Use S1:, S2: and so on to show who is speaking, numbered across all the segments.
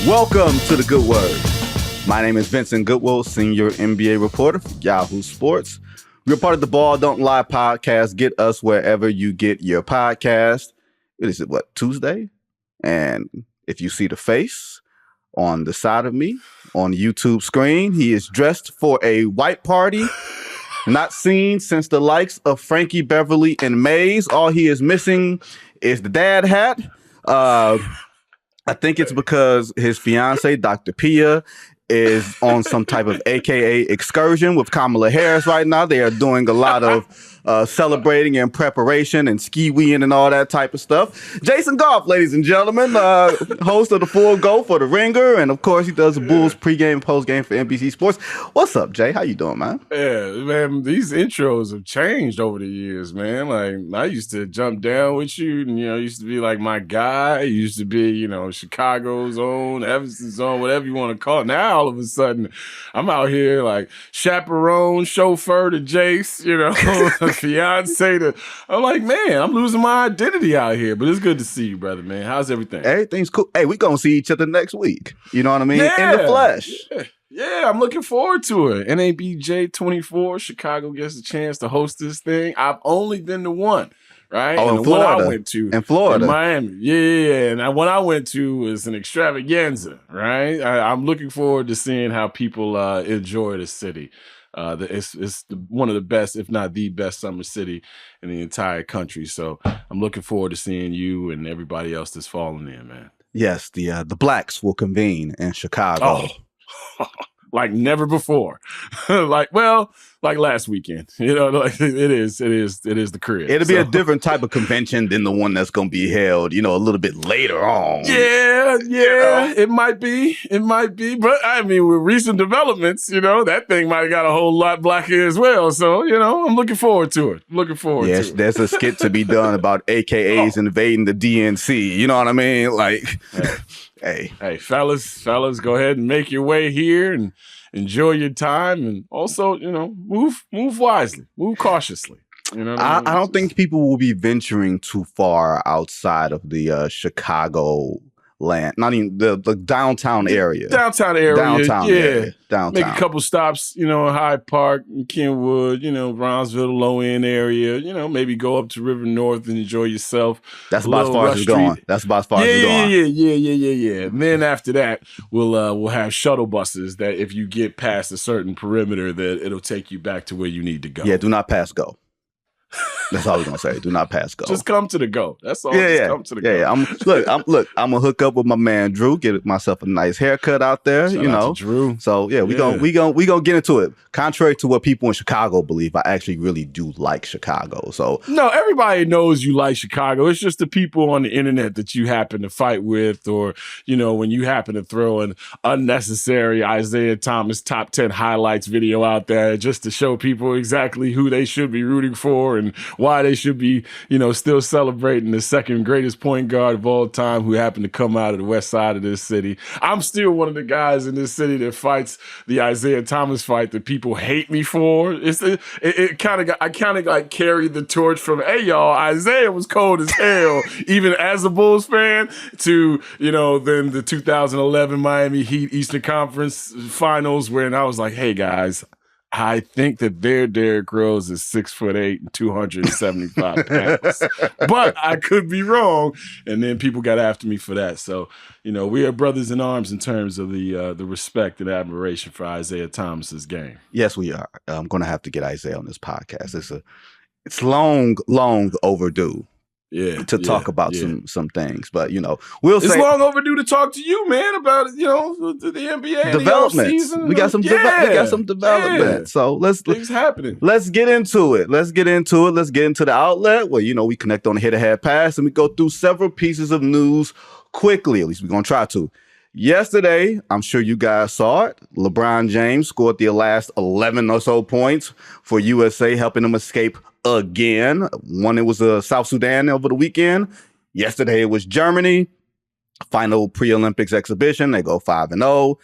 S1: Welcome to The Good Word. My name is Vincent Goodwill, senior NBA reporter for Yahoo Sports. We're part of the Ball Don't Lie podcast. Get us wherever you get your podcast. It is, Tuesday? And if you see the face on the side of me on the YouTube screen, he is dressed for a white party not seen since the likes of Frankie Beverly and Maze. All he is missing is the dad hat. I think it's because his fiance, Dr. Pia, is on some type of AKA excursion with Kamala Harris right now. They are doing a lot of celebrating and preparation and ski-weeing and all that type of stuff. Jason Goff, ladies and gentlemen, host of the Full Go for The Ringer, and of course he does the Bulls pregame and postgame for NBC Sports. What's up, Jay? How you doing, man?
S2: Yeah, man, these intros have changed over the years, man. Like, I used to jump down with you, and, used to be like my guy. You used to be, Chicago's own, Evanston's own, whatever you want to call it. Now, all of a sudden, I'm out here like chaperone, chauffeur to Jace, fiance to, I'm like, man, I'm losing my identity out here, but it's good to see you, brother, man. How's everything?
S1: Everything's cool. Hey, we gonna see each other next week. You know what I mean?
S2: Yeah.
S1: In the flesh.
S2: Yeah, I'm looking forward to it. NABJ 24, Chicago gets a chance to host this thing. I've only been to one, right?
S1: Oh,
S2: and
S1: in Florida.
S2: One I went to
S1: in Florida.
S2: In Miami. Yeah. And one I went to was an extravaganza, right? I'm looking forward to seeing how people enjoy the city. It's one of the best, if not the best, summer city in the entire country. So I'm looking forward to seeing you and everybody else that's falling in, man.
S1: Yes, the Blacks will convene in Chicago.
S2: Oh, like never before. like last weekend. It is the crib.
S1: It'll be a different type of convention than the one that's going to be held, a little bit later on.
S2: Yeah, it might be. But I mean, with recent developments, that thing might have got a whole lot blacker as well. So, I'm looking forward to it.
S1: Yes, there's a skit to be done about AKAs invading the DNC. You know what I mean? Like, hey,
S2: fellas, go ahead and make your way here and enjoy your time, and also, move wisely, move cautiously.
S1: I don't think people will be venturing too far outside of the Chicago land, not even the downtown area.
S2: Downtown area.
S1: Downtown.
S2: Make a couple stops, Hyde Park, Kenwood, Brownsville, low end area. Maybe go up to River North and enjoy yourself.
S1: That's about as far as it's going.
S2: Yeah. And then after that, we'll have shuttle buses that if you get past a certain perimeter, that it'll take you back to where you need to go.
S1: Yeah, do not pass go. That's all we're gonna say. Do not pass go.
S2: Just come to the go. That's all. Come to the go.
S1: Yeah. I'm gonna hook up with my man Drew. Get myself a nice haircut out there.
S2: Shout out to Drew.
S1: So yeah, we gonna get into it. Contrary to what people in Chicago believe, I actually really do like Chicago. So
S2: no, everybody knows you like Chicago. It's just the people on the internet that you happen to fight with, or when you happen to throw an unnecessary Isaiah Thomas top 10 highlights video out there just to show people exactly who they should be rooting for and why they should be, still celebrating the second greatest point guard of all time who happened to come out of the west side of this city. I'm still one of the guys in this city that fights the Isaiah Thomas fight that people hate me for. I kind of carried the torch from, hey, y'all, Isaiah was cold as hell, even as a Bulls fan, to, then the 2011 Miami Heat Eastern Conference Finals, when I was like, hey, guys, I think that their Derrick Rose is 6'8" and 275 pounds, but I could be wrong. And then people got after me for that. So, we are brothers in arms in terms of the respect and admiration for Isaiah Thomas's game.
S1: Yes, we are. I'm going to have to get Isaiah on this podcast. It's long overdue. To talk about some things, but
S2: it's long overdue to talk to you, man, about the NBA
S1: developments. We got some development.
S2: Yeah.
S1: So
S2: things happening.
S1: Let's get into it. Let's get into the outlet where we connect on the hit-ahead pass and we go through several pieces of news quickly. At least we're gonna try to. Yesterday, I'm sure you guys saw it. LeBron James scored the last 11 or so points for USA, helping them escape again. One, it was South Sudan over the weekend. Yesterday, it was Germany. Final pre-Olympics exhibition. They go 5-0.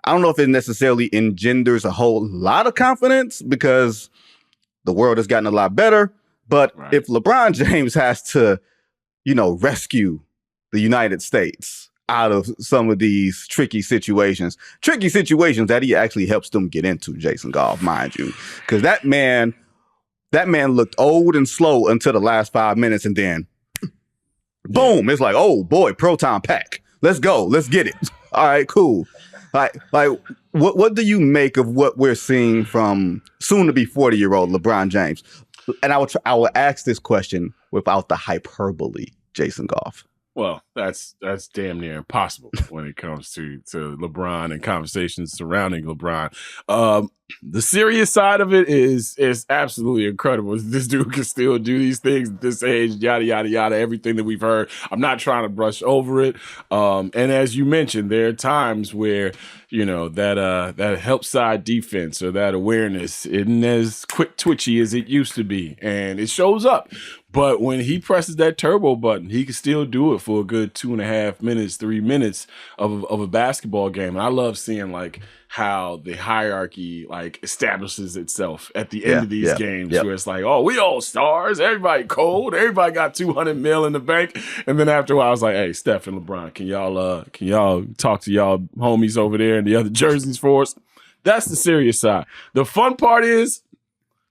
S1: I don't know if it necessarily engenders a whole lot of confidence because the world has gotten a lot better. But if LeBron James has to, rescue the United States, out of some of these tricky situations that he actually helps them get into, Jason Goff, mind you, because that man looked old and slow until the last 5 minutes, and then boom, it's like, oh boy, proton pack. Let's go. Let's get it. All right, cool. Like what do you make of what we're seeing from soon to be 40-year-old LeBron James? And I will ask this question without the hyperbole, Jason Goff.
S2: Well, that's damn near impossible when it comes to LeBron and conversations surrounding LeBron. The serious side of it is absolutely incredible. This dude can still do these things at this age, yada, yada, yada, everything that we've heard. I'm not trying to brush over it. And as you mentioned, there are times where, that help side defense or that awareness isn't as quick twitchy as it used to be. And it shows up. But when he presses that turbo button, he can still do it for a good 2.5 minutes, 3 minutes of a basketball game. And I love seeing how the hierarchy establishes itself at the end of these games, where it's like, oh, we all stars, everybody cold, everybody got 200 mil in the bank. And then after a while, I was like, hey, Steph and LeBron, can y'all talk to y'all homies over there in the other jerseys for us? That's the serious side. The fun part is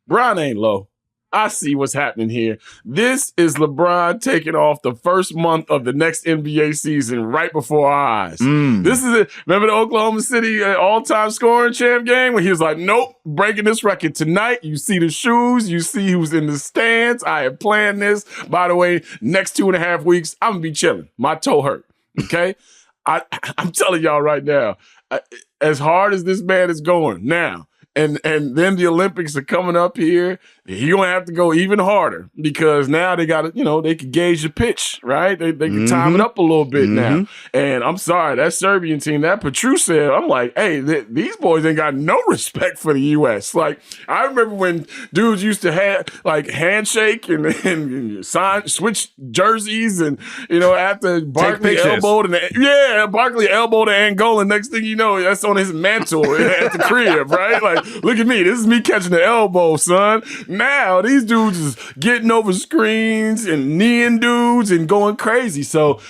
S2: Bron ain't low. I see what's happening here. This is LeBron taking off the first month of the next NBA season right before our eyes. This is it. Remember the Oklahoma City all-time scoring champ game when he was like, nope, breaking this record tonight. You see the shoes. You see who's in the stands. I have planned this. By the way, next 2.5 weeks, I'm going to be chilling. My toe hurt, okay? I'm telling y'all right now, as hard as this man is going now, and then the Olympics are coming up here, you're going to have to go even harder because now they got to, they can gauge the pitch, right? They can time it up a little bit now. And I'm sorry, that Serbian team, that Petrusev, I'm like, hey, these boys ain't got no respect for the U.S. Like, I remember when dudes used to handshake and switch jerseys and, after Barkley elbowed Barkley elbowed Angola, next thing you know, that's on his mantle at the crib, right? Like, look at me. This is me catching the elbow, son. Now these dudes is getting over screens and kneeing dudes and going crazy. So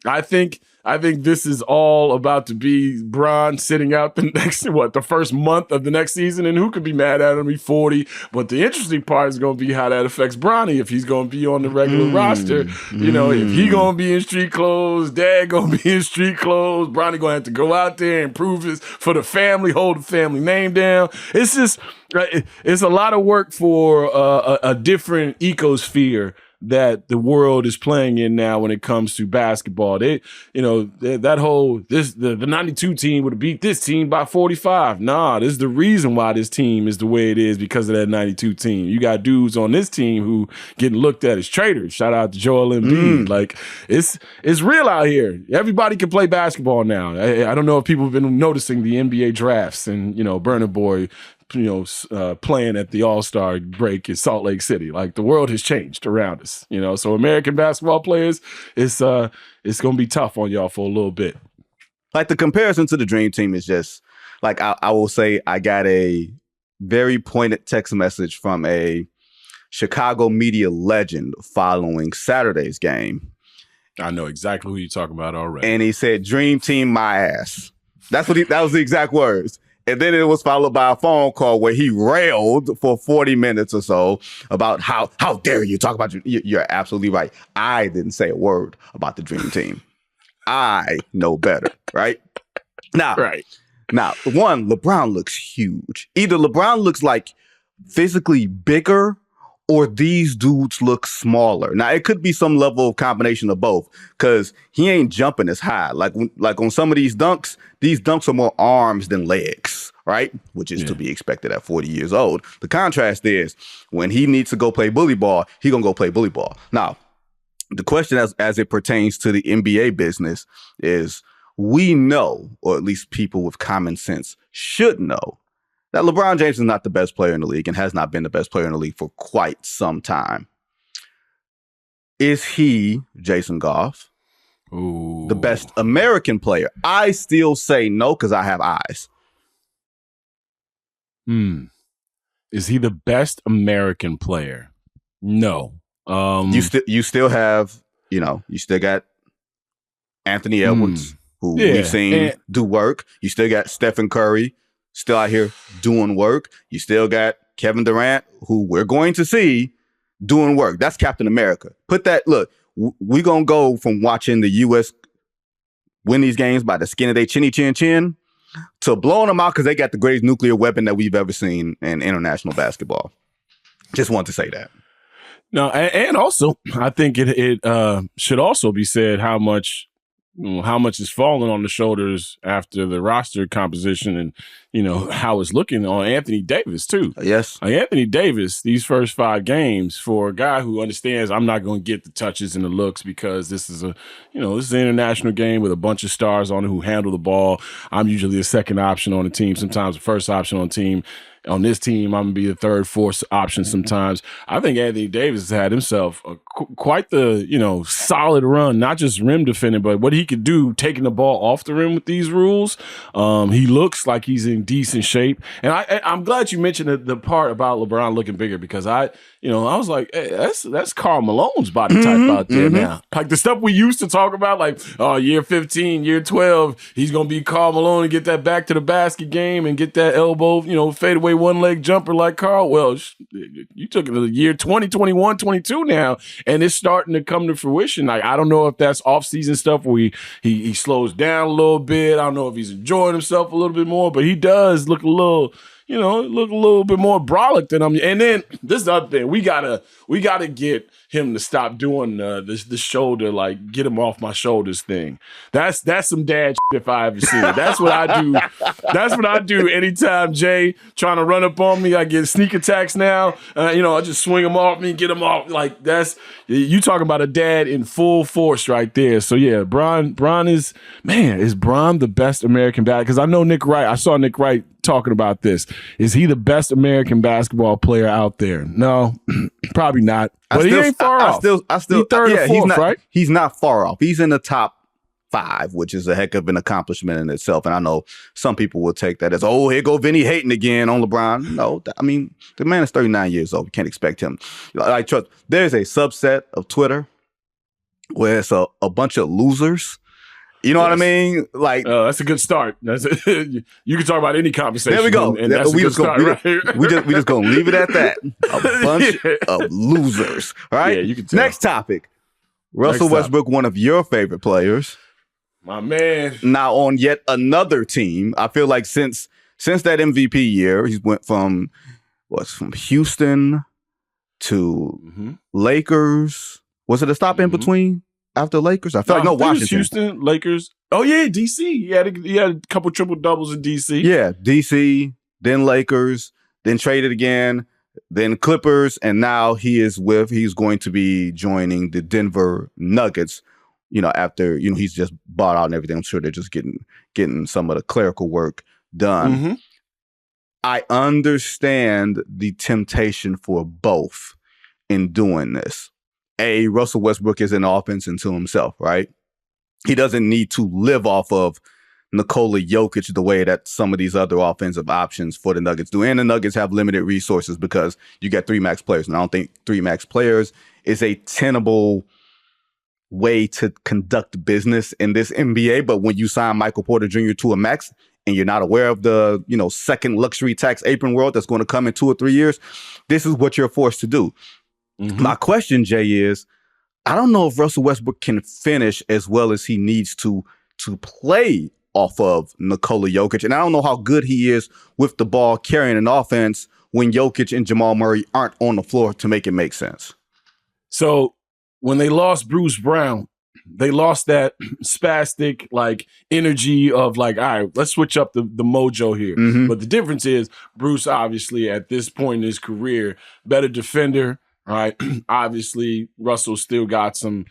S2: I think this is all about to be Bron sitting out the first month of the next season, and who could be mad at him? He's 40. But the interesting part is going to be how that affects Bronny if he's going to be on the regular roster. If he going to be in street clothes, Dad going to be in street clothes, Bronny going to have to go out there and prove this for the family, hold the family name down. It's just, it's a lot of work for a different ecosphere that the world is playing in now when it comes to basketball. The 92 team would have beat this team by 45. Nah, this is the reason why this team is the way it is, because of that 92 team. You got dudes on this team who getting looked at as traitors. Shout out to Joel Embiid. Like, it's real out here. Everybody can play basketball now. I don't know if people have been noticing the NBA drafts and, Burna Boy, playing at the All-Star break in Salt Lake City. Like, the world has changed around us, so American basketball players, it's going to be tough on y'all for a little bit.
S1: Like, the comparison to the Dream Team is just like, I will say I got a very pointed text message from a Chicago media legend following Saturday's game.
S2: I know exactly who you're talking about already.
S1: And he said, "Dream Team, my ass." That was the exact words. And then it was followed by a phone call where he railed for 40 minutes or so about how dare you talk about you're absolutely right. I didn't say a word about the Dream Team. I know better, right? Now, one, LeBron looks huge. Either LeBron looks like physically bigger or these dudes look smaller. Now, it could be some level of combination of both, because he ain't jumping as high. Like on some of these dunks are more arms than legs, right? Which is to be expected at 40 years old. The contrast is when he needs to go play bully ball, he gonna go play bully ball. Now, the question as it pertains to the NBA business is, we know, or at least people with common sense should know, that LeBron James is not the best player in the league and has not been the best player in the league for quite some time. Is he, Jason Goff, the best American player? I still say no, because I have eyes.
S2: Is he the best American player? No.
S1: You still have, you still got Anthony Edwards, who
S2: Yeah,
S1: we've seen do work. You still got Stephen Curry still out here doing work. You still got Kevin Durant, who we're going to see doing work. That's Captain America. Look, we're going to go from watching the U.S. win these games by the skin of their chinny chin chin to blowing them out because they got the greatest nuclear weapon that we've ever seen in international basketball. Just want to say that.
S2: No, and also I think it should also be said how much is falling on the shoulders after the roster composition and, how it's looking on Anthony Davis, too.
S1: Yes.
S2: Anthony Davis, these first 5 games, for a guy who understands I'm not going to get the touches and the looks because this is an international game with a bunch of stars on it who handle the ball. I'm usually the second option on the team, sometimes the first option on the team. On this team, I'm going to be the third, fourth option sometimes. I think Anthony Davis has had himself quite the, solid run, not just rim defending, but what he could do taking the ball off the rim with these rules. He looks like he's in decent shape. And I'm glad you mentioned the part about LeBron looking bigger because I was like, hey, that's Karl Malone's body type out there now. Like the stuff we used to talk about, like, year 15, year 12, he's going to be Karl Malone and get that back to the basket game and get that elbow, fade away one-leg jumper like Karl. Well, you took it to the year 20, 21, 22 now, and it's starting to come to fruition. Like, I don't know if that's off-season stuff where he slows down a little bit. I don't know if he's enjoying himself a little bit more, but he does look a little bit more brolic than I'm. And then this is the other thing. We gotta get him to stop doing the shoulder, like get him off my shoulders thing. That's some dad shit if I ever see it. That's what I do. That's what I do anytime Jay trying to run up on me. I get sneak attacks now. I just swing him off me, get him off. Like you talking about a dad in full force right there. So yeah, Bron is Bron the best American dad? Because I know Nick Wright. I saw Nick Wright talking about this. Is he the best American basketball player out there? No, probably not. But he ain't far off. I still, he's third or fourth, right?
S1: He's not far off. He's in the top 5, which is a heck of an accomplishment in itself. And I know some people will take that as, oh, here go Vinnie hating again on LeBron. No, I mean, the man is 39 years old. You can't expect him. Like, trust, there's a subset of Twitter where it's a bunch of losers. You know what I mean? Like,
S2: that's a good start. You can talk about any conversation.
S1: There we go.
S2: And that's a good start right here.
S1: We just gonna leave it at that. A bunch of losers. All right.
S2: Yeah, you can tell.
S1: Next topic. Russell Westbrook, one of your favorite players.
S2: My man.
S1: Now on yet another team. I feel like since that MVP year, he's went from Houston to Lakers. Was it a stop in between? After Lakers? I feel like Washington.
S2: Houston, Lakers. Oh, yeah, D.C. He had a couple triple-doubles in D.C.
S1: Yeah, D.C., then Lakers, then traded again, then Clippers, and now he's going to be joining the Denver Nuggets, after, he's just bought out and everything. I'm sure they're just getting some of the clerical work done. Mm-hmm. I understand the temptation for both in doing this. Russell Westbrook is an offense into himself, right? He doesn't need to live off of Nikola Jokic the way that some of these other offensive options for the Nuggets do. And the Nuggets have limited resources because you got 3 max players. And I don't think 3 max players is a tenable way to conduct business in this NBA. But when you sign Michael Porter Jr. to a max and you're not aware of the, second luxury tax apron world that's going to come in 2 or 3 years, this is what you're forced to do. Mm-hmm. My question, Jay, is I don't know if Russell Westbrook can finish as well as he needs to play off of Nikola Jokic. And I don't know how good he is with the ball carrying an offense when Jokic and Jamal Murray aren't on the floor to make it make sense.
S2: So when they lost Bruce Brown, they lost that spastic energy of all right, let's switch up the mojo here. Mm-hmm. But the difference is Bruce, obviously, at this point in his career, better defender. Right. Obviously, Russell still got some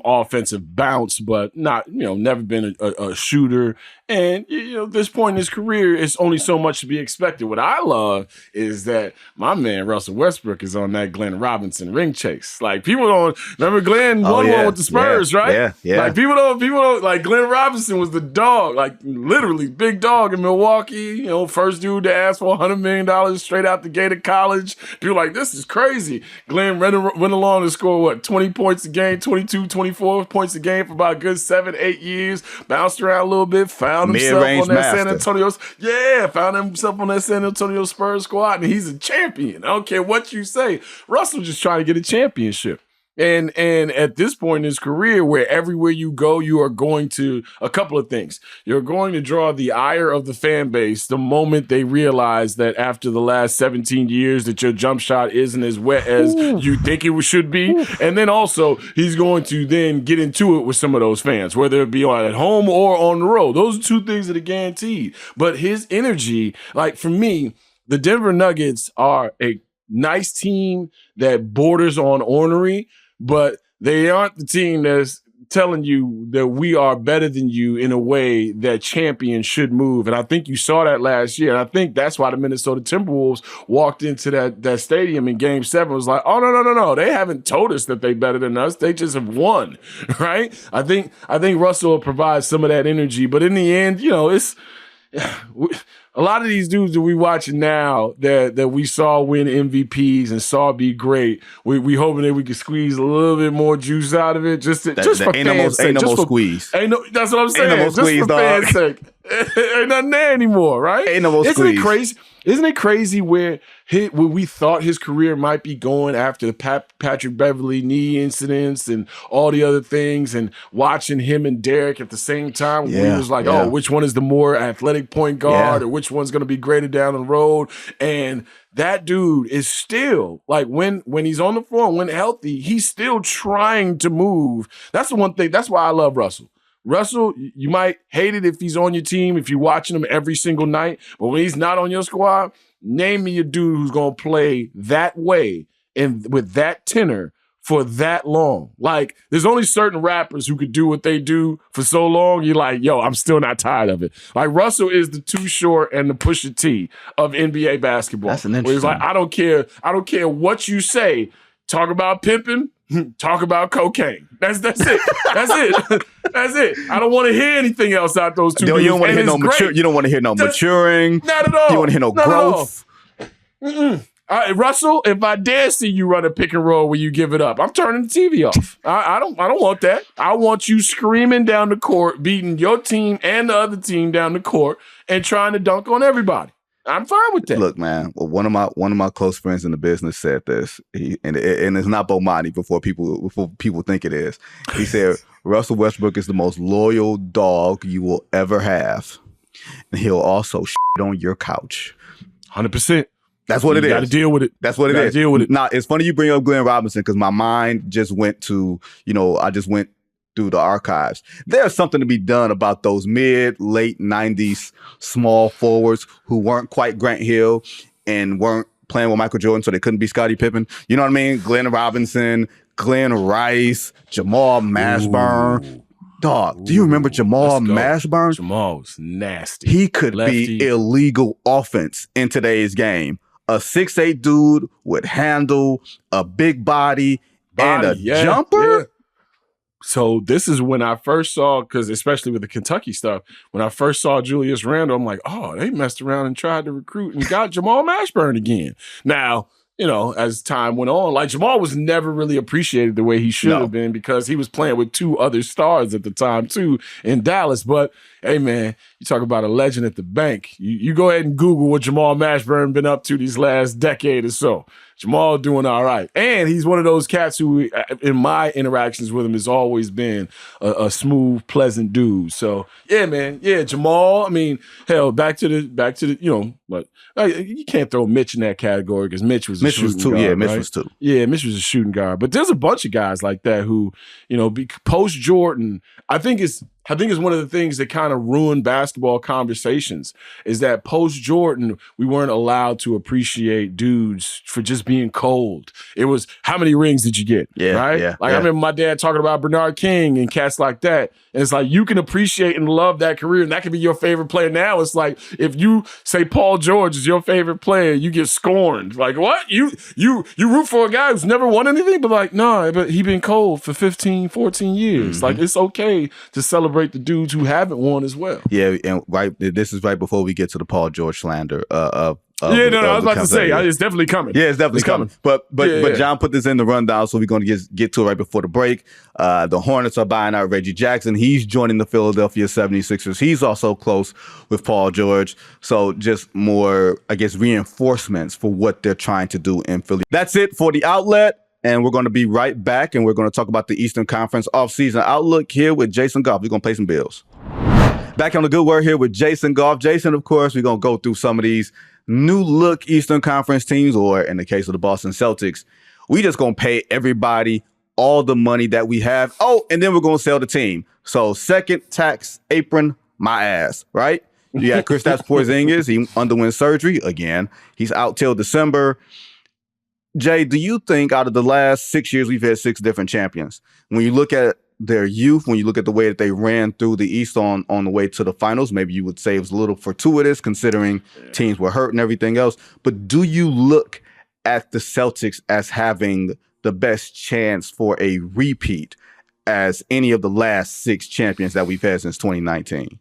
S2: offensive bounce, but not, never been a shooter. And, at this point in his career, it's only so much to be expected. What I love is that my man, Russell Westbrook, is on that Glenn Robinson ring chase. Like, people don't remember Glenn won one with the Spurs, right?
S1: Yeah.
S2: Like, people don't, like, Glenn Robinson was the dog, like, literally big dog in Milwaukee, first dude to ask for $100 million straight out the gate of college. People like, this is crazy. Glenn went along and scored, 20 points a game, 22 24 points a game for about a good 7-8 years. Bounced around a little bit, found himself
S1: Mid-range
S2: on that San
S1: master.
S2: Antonio. Yeah, found himself on that San Antonio Spurs squad, and he's a champion. I don't care what you say. Russell just trying to get a championship. And at this point in his career, where everywhere you go, you are going to a couple of things. You're going to draw the ire of the fan base the moment they realize that after the last 17 years that your jump shot isn't as wet as you think it should be. And then also he's going to then get into it with some of those fans, whether it be at home or on the road. Those are two things that are guaranteed. But his energy, like for me, the Denver Nuggets are a nice team that borders on ornery, but they aren't the team that's telling you that we are better than you in a way that champions should move. And I think you saw that last year. And I think that's why the Minnesota Timberwolves walked into that stadium in Game 7. It was like, oh, no. They haven't told us that they're better than us. They just have won, right? I think Russell provides some of that energy. But in the end, it's a lot of these dudes that we watching now that we saw win MVPs and saw be great, we hoping that we could squeeze a little bit more juice out of it. Just for fans' sake.
S1: Ain't no more squeeze.
S2: That's what I'm saying.
S1: Ain't no more squeeze,
S2: just for fans' sake. Ain't nothing there anymore, right?
S1: Ain't no more squeeze.
S2: Isn't it crazy where we thought his career might be going after the Patrick Beverley knee incidents and all the other things, and watching him and Derek at the same time, we was like, oh, which one is the more athletic point guard, or which one's going to be greater down the road? And that dude is still, like, when he's on the floor, when healthy, he's still trying to move. That's the one thing. That's why I love Russell. Russell, you might hate it if he's on your team, if you're watching him every single night, but when he's not on your squad, name me a dude who's going to play that way and with that tenor for that long. Like, there's only certain rappers who could do what they do for so long. You're like, yo, I'm still not tired of it. Like, Russell is the Too Short and the Pusha T of NBA basketball.
S1: That's an interesting.
S2: He's like, I don't care what you say. Talk about pimping. Talk about cocaine. That's it. That's it. That's it. I don't want to hear anything else out those two.
S1: You don't want to hear no mature. You don't want to hear no maturing.
S2: Not at all.
S1: You don't want to hear no growth.
S2: Russell, if I dare see you run a pick and roll where you give it up, I'm turning the TV off. I don't want that. I want you screaming down the court, beating your team and the other team down the court, and trying to dunk on everybody. I'm fine with that.
S1: Look, man. Well, one of my close friends in the business said this, and it's not Bomani before people think it is. He said Russell Westbrook is the most loyal dog you will ever have, and he'll also shit on your couch.
S2: 100%.
S1: That's what it is.
S2: You got to deal with it.
S1: That's what it is.
S2: Deal with it.
S1: Now, it's funny you bring up Glenn Robinson because my mind just went to, I just went through the archives. There's something to be done about those late 90s small forwards who weren't quite Grant Hill and weren't playing with Michael Jordan, so they couldn't be Scottie Pippen. You know what I mean? Glenn Robinson, Glenn Rice, Jamal Mashburn. Dog, do you remember Jamal Mashburn?
S2: Jamal was nasty.
S1: He could be illegal offense in today's game. A 6'8" dude with handle, a big body and a jumper.
S2: Yeah. So this is when I first saw, because especially with the Kentucky stuff, when I first saw Julius Randle, I'm like, oh, they messed around and tried to recruit and got Jamal Mashburn again. Now, as time went on, like, Jamal was never really appreciated the way he should have been because he was playing with two other stars at the time too in Dallas. But hey, man, you talk about a legend at the bank. You go ahead and Google what Jamal Mashburn been up to these last decade or so. Jamal doing all right. And he's one of those cats who, in my interactions with him, has always been a smooth, pleasant dude. So, yeah, man. Yeah, Jamal, I mean, hell, back to the, but you can't throw Mitch in that category because Mitch was a shooting guard.
S1: Yeah, Mitch was too.
S2: Yeah, Mitch was a shooting guard. But there's a bunch of guys like that who, post-Jordan, I think it's one of the things that kind of ruined basketball conversations is that post-Jordan, we weren't allowed to appreciate dudes for just being cold. It was, how many rings did you get?
S1: Yeah,
S2: right?
S1: Yeah,
S2: I remember my dad talking about Bernard King and cats like that. And it's like, you can appreciate and love that career, and that can be your favorite player. Now it's like, if you say Paul George is your favorite player, you get scorned. Like, what? You root for a guy who's never won anything? But like, no, but he been cold for 15, 14 years. Mm-hmm. Like, it's okay to celebrate the dudes who haven't won as well.
S1: Yeah, and this is right before we get to the Paul George slander.
S2: Yeah, no, I was
S1: the
S2: about to say,
S1: conversation.
S2: it's definitely coming.
S1: Yeah, it's definitely coming. But John put this in the rundown, so we're going to get to it right before the break. The Hornets are buying out Reggie Jackson. He's joining the Philadelphia 76ers. He's also close with Paul George. So just more, I guess, reinforcements for what they're trying to do in Philly. That's it for the outlet. And we're going to be right back, and we're going to talk about the Eastern Conference offseason outlook here with Jason Goff. We're going to pay some bills. Back on the Good Word here with Jason Goff. Jason, of course, we're going to go through some of these new look Eastern Conference teams, or in the case of the Boston Celtics, we just going to pay everybody all the money that we have. Oh, and then we're going to sell the team. So second tax apron, my ass, right? You got Kristaps Porzingis. He underwent surgery again. He's out till December. Jay, do you think out of the last 6 years, we've had 6 different champions? When you look at their youth, when you look at the way that they ran through the East on the way to the finals, maybe you would say it was a little fortuitous considering teams were hurt and everything else. But do you look at the Celtics as having the best chance for a repeat as any of the last 6 champions that we've had since 2019?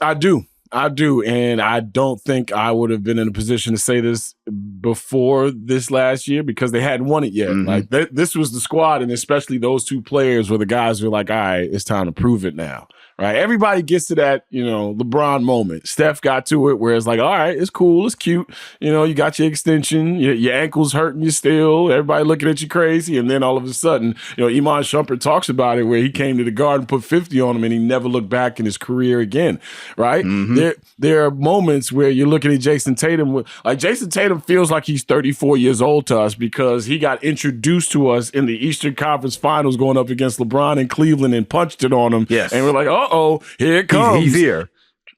S2: I do. And I don't think I would have been in a position to say this before this last year because they hadn't won it yet.
S1: Mm-hmm.
S2: Like this was the squad, and especially those 2 players were the guys who were like, all right, it's time to prove it now. Right? Everybody gets to that, LeBron moment. Steph got to it where it's like, all right, it's cool, it's cute. You got your extension, your ankle's hurting you still. Everybody looking at you crazy. And then all of a sudden, Iman Shumpert talks about it where he came to the Garden, put 50 on him, and he never looked back in his career again. Right? Mm-hmm. There are moments where you're looking at Jason Tatum. Like Jason Tatum feels like he's 34 years old to us because he got introduced to us in the Eastern Conference Finals going up against LeBron in Cleveland and punched it on him.
S1: Yes.
S2: And we're like, uh-oh, here it comes.
S1: He's here.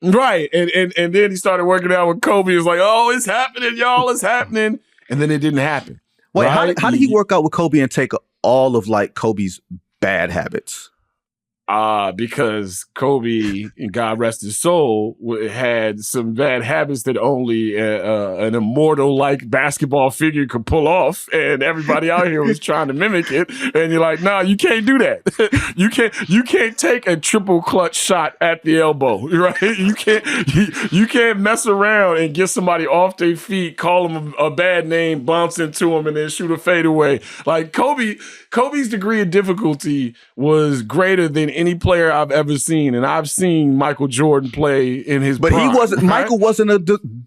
S2: Right. And then he started working out with Kobe. It's like, oh, it's happening, y'all. It's happening. And then it didn't happen.
S1: Wait,
S2: right?
S1: how did he work out with Kobe and take all of Kobe's bad habits?
S2: Because Kobe, and God rest his soul, had some bad habits that only an immortal-like basketball figure could pull off, and everybody out here was trying to mimic it. And you're like, nah, you can't do that. You can't take a triple clutch shot at the elbow, right? You can't mess around and get somebody off their feet, call them a bad name, bounce into them, and then shoot a fadeaway. Like Kobe's degree of difficulty was greater than any player I've ever seen, and I've seen Michael Jordan play in his prime.
S1: But he wasn't.
S2: Right?
S1: Michael wasn't a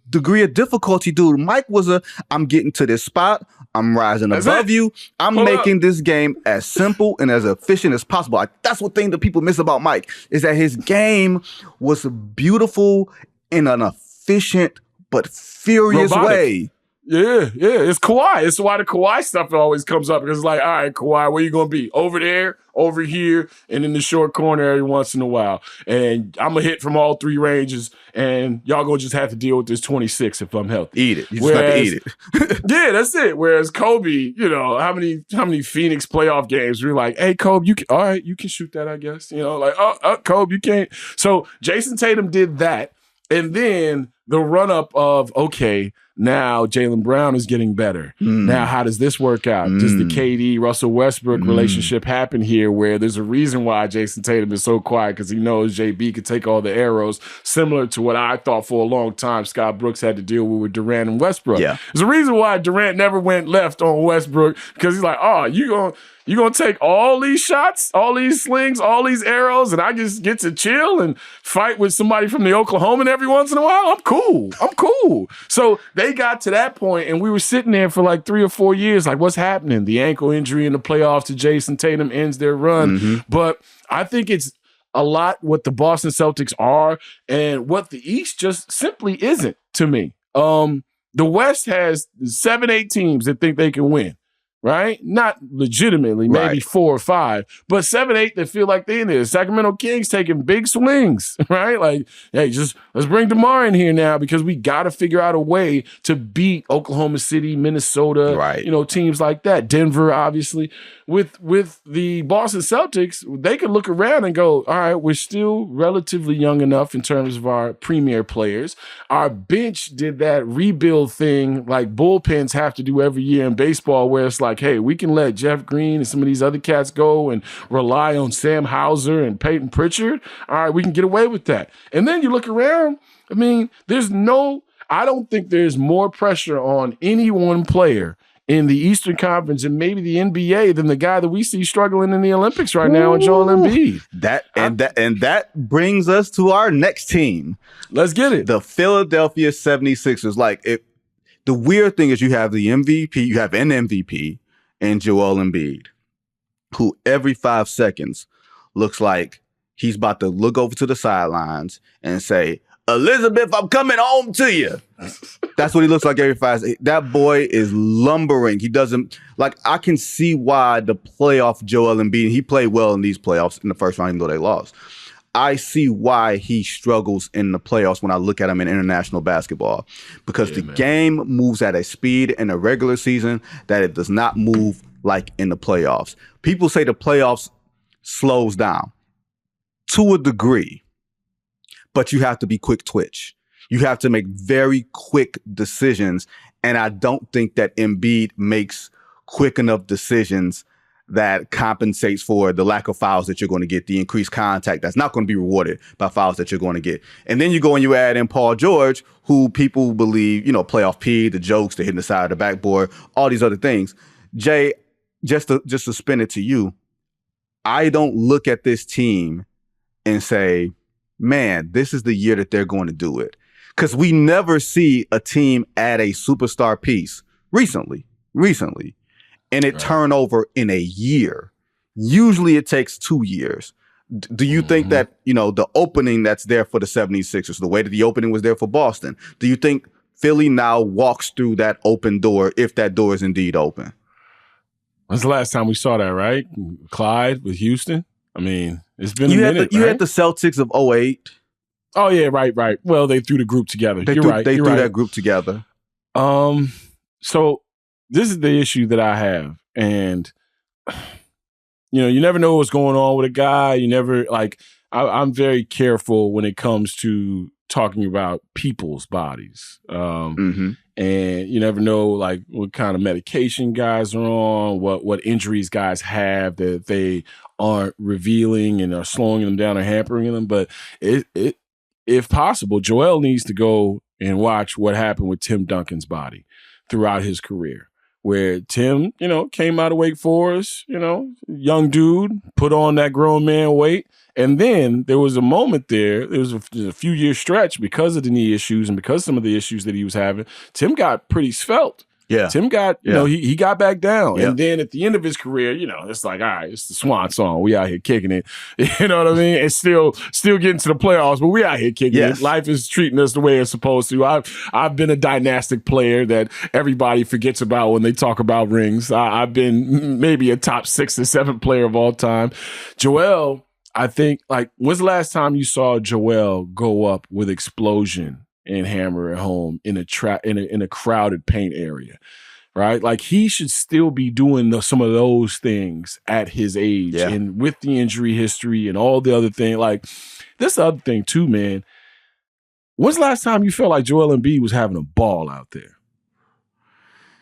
S1: degree of difficulty, dude. Mike was I'm getting to this spot. I'm rising above you. I'm making this game as simple and as efficient as possible. That's one thing that people miss about Mike is that his game was beautiful in an efficient but furious way.
S2: Yeah. It's Kawhi. It's why the Kawhi stuff always comes up because it's like, all right, Kawhi, where you going to be? Over there, over here, and in the short corner every once in a while. And I'm going to hit from all 3 ranges, and y'all going to just have to deal with this 26 if I'm healthy.
S1: Eat it. You just have to eat it.
S2: Yeah, that's it. Whereas Kobe, how many Phoenix playoff games we're like, hey, Kobe, you can shoot that, I guess. Kobe, you can't. So Jason Tatum did that. And then the run-up of, okay, now Jaylen Brown is getting better. Now, how does this work out? Does the KD, Russell Westbrook relationship happen here where there's a reason why Jason Tatum is so quiet because he knows JB could take all the arrows, similar to what I thought for a long time Scott Brooks had to deal with Durant and Westbrook.
S1: Yeah.
S2: There's a reason why Durant never went left on Westbrook because he's like, oh, you're going to take all these shots, all these slings, all these arrows, and I just get to chill and fight with somebody from the Oklahoman every once in a while? I'm cool. So they got to that point, and we were sitting there for like 3 or 4 years, like, what's happening? The ankle injury in the playoffs to Jason Tatum ends their run. Mm-hmm. But I think it's a lot what the Boston Celtics are and what the East just simply isn't to me. The West has 7, 8 teams that think they can win. Right? Not legitimately, maybe 4 or 5, but 7, 8 that feel like they're in there. Sacramento Kings taking big swings, right? Like, hey, just let's bring DeMar in here now because we got to figure out a way to beat Oklahoma City, Minnesota, teams like that. Denver, obviously. With the Boston Celtics, they could look around and go, all right, we're still relatively young enough in terms of our premier players. Our bench did that rebuild thing like bullpens have to do every year in baseball where it's like, hey, we can let Jeff Green and some of these other cats go and rely on Sam Hauser and Peyton Pritchard. All right, we can get away with that. And then you look around, I mean, there's no I don't think there's more pressure on any one player in the Eastern Conference and maybe the NBA than the guy that we see struggling in the Olympics right now, Joel Embiid.
S1: That brings us to our next team.
S2: Let's get it.
S1: The Philadelphia 76ers. The weird thing is you have the MVP, you have an MVP in Joel Embiid, who every 5 seconds looks like he's about to look over to the sidelines and say, Elizabeth, I'm coming home to you. That's what he looks like every 5 seconds. That boy is lumbering. He doesn't, I can see why the playoff Joel Embiid, he played well in these playoffs in the first round, even though they lost. I see why he struggles in the playoffs when I look at him in international basketball, because the game moves at a speed in a regular season that it does not move like in the playoffs. People say the playoffs slows down to a degree, but you have to be quick twitch. You have to make very quick decisions, and I don't think that Embiid makes quick enough decisions that compensates for the lack of fouls that you're going to get, the increased contact that's not going to be rewarded by fouls that you're going to get. And then you go and you add in Paul George, who people believe, playoff P, the jokes, the hitting the side of the backboard, all these other things. Jay, just to spin it to you, I don't look at this team and say, man, this is the year that they're going to do it. Because we never see a team add a superstar piece recently, and it turn over in a year. Usually it takes 2 years. Do you think that, the opening that's there for the 76ers, the way that the opening was there for Boston, do you think Philly now walks through that open door if that door is indeed open?
S2: When's the last time we saw that, right? Clyde with Houston? I mean, it's been a minute,
S1: You had the Celtics of 2008.
S2: Oh, yeah, right. Well, they threw the group together.
S1: They threw that group together.
S2: So this is the issue that I have. And, you never know what's going on with a guy. You never, I'm very careful when it comes to talking about people's bodies. And you never know, what kind of medication guys are on, what injuries guys have that they aren't revealing and are slowing them down or hampering them. But if possible, Joel needs to go and watch what happened with Tim Duncan's body throughout his career, where Tim, came out of Wake Forest, young dude, put on that grown man weight. And then there was a moment there was a few year stretch because of the knee issues and because of some of the issues that he was having. Tim got pretty svelte. Yeah. Tim got, he got back down. Yeah. And then at the end of his career, it's like, all right, it's the swan song. We out here kicking it. You know what I mean? It's still getting to the playoffs, but we out here kicking it. Life is treating us the way it's supposed to. I've been a dynastic player that everybody forgets about when they talk about rings. I've been maybe a top 6 or 7 player of all time. Joel, I think, when's the last time you saw Joel go up with explosion and hammer it home in a crowded paint area, right? He should still be doing some of those things at his age and with the injury history and all the other things. This other thing too, man. When's the last time you felt like Joel Embiid was having a ball out there?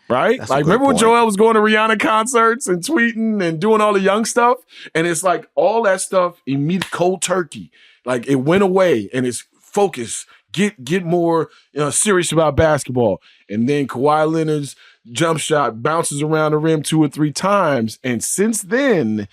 S2: Right? Remember when Joel was going to Rihanna concerts and tweeting and doing all the young stuff? And it's all that stuff, immediate cold turkey. It went away and it's focus. Get more serious about basketball. And then Kawhi Leonard's jump shot bounces around the rim 2 or 3 times. And since then,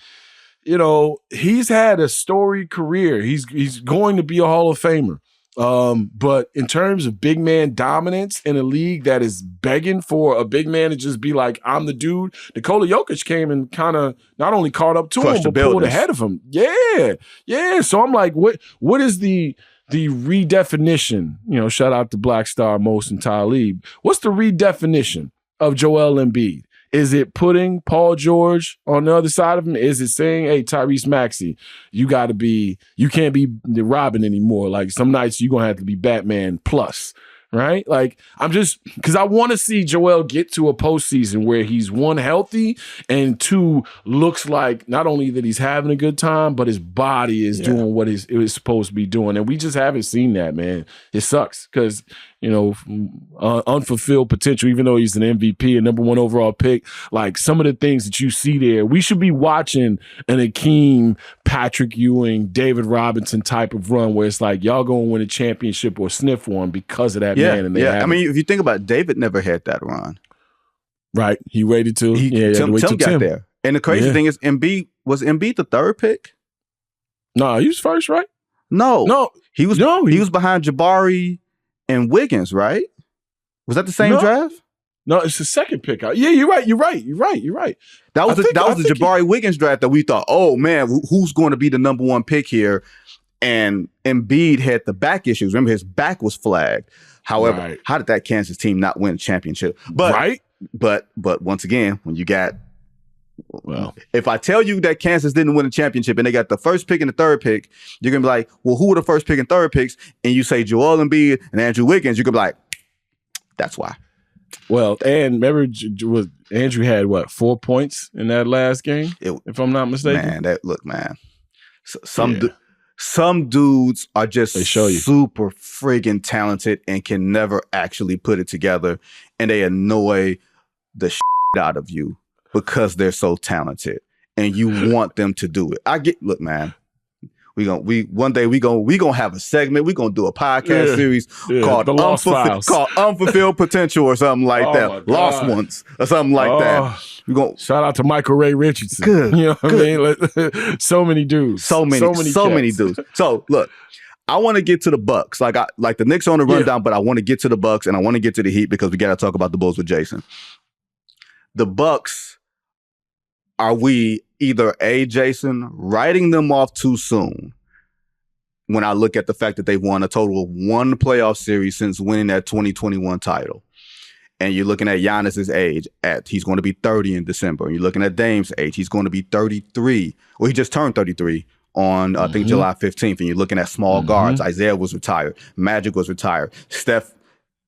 S2: he's had a storied career. He's going to be a Hall of Famer. But in terms of big man dominance in a league that is begging for a big man to just be like, I'm the dude, Nikola Jokic came and kind of not only caught up to him, but pulled ahead of him. Yeah. So I'm like, what is the redefinition? Shout out to Black Star, Most, and Talib. What's the redefinition of Joel Embiid? Is it putting Paul George on the other side of him? Is it saying, hey, Tyrese Maxey, you can't be the Robin anymore. Some nights you're going to have to be Batman plus, right? I'm just, because I want to see Joel get to a postseason where he's 1, healthy, and 2, looks like not only that he's having a good time, but his body is doing what it is supposed to be doing. And we just haven't seen that, man. It sucks because, unfulfilled potential, even though he's an MVP, a number 1 overall pick, some of the things that you see there, we should be watching an Akeem, Patrick Ewing, David Robinson type of run where it's y'all going to win a championship or sniff one because of that man, and they
S1: I
S2: haven't.
S1: mean, if you think about it, David never had that run.
S2: Right. He waited till
S1: Tim got there. And the crazy thing is, was Embiid the third pick?
S2: No, he was first, right?
S1: No. He was behind Jabari and Wiggins, right? Was that the same draft?
S2: No, it's the second pick out. Yeah, you're right.
S1: That was the Jabari Wiggins draft that we thought, oh man, who's going to be the number one pick here? And Embiid had the back issues. Remember, his back was flagged. However, how did that Kansas team not win a championship? But once again, when you got, if I tell you that Kansas didn't win a championship and they got the first pick and the third pick, you're gonna be like, well, who were the first pick and third picks? And you say Joel Embiid and Andrew Wiggins, you're gonna be like, that's why.
S2: Well, and remember, Andrew had 4 points in that last game, if I'm not mistaken.
S1: Man, some dudes are just super friggin' talented and can never actually put it together, and they annoy the shit out of you because they're so talented, and you want them to do it. Look, man. One day we gonna have a segment. We gonna do a podcast series called
S2: The Lost Files.
S1: called Unfulfilled Potential or something like that. Lost Ones or something like that. We gonna
S2: shout out to Michael Ray Richardson. Good, you know what I mean? So many dudes.
S1: So many dudes. So look, I want to get to the Bucks. Like the Knicks on the rundown, but I want to get to the Bucks and I want to get to the Heat because we got to talk about the Bulls with Jason. The Bucks. Are we either Jason, writing them off too soon when I look at the fact that they've won a total of one playoff series since winning that 2021 title? And you're looking at Giannis's age. He's going to be 30 in December. And you're looking at Dame's age. He's going to be 33. Well, he just turned 33 on, I think, July 15th. And you're looking at small guards. Isaiah was retired. Magic was retired. Steph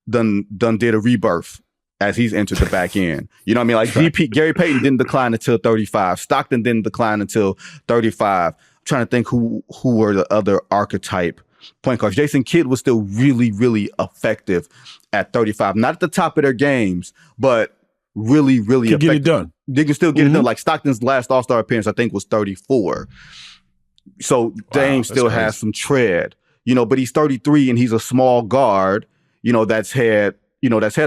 S1: done did a rebirth as he's entered the back end. You know what I mean? Like Gary Payton didn't decline until 35. Stockton didn't decline until 35. I'm trying to think who were the other archetype point guards. Jason Kidd was still really, really effective at 35. Not at the top of their games, but really, really effective.
S2: Get it done.
S1: They can still get it done. Like Stockton's last All-Star appearance, I think, was 34. So Dame still has some tread, but he's 33 and he's a small guard, that's had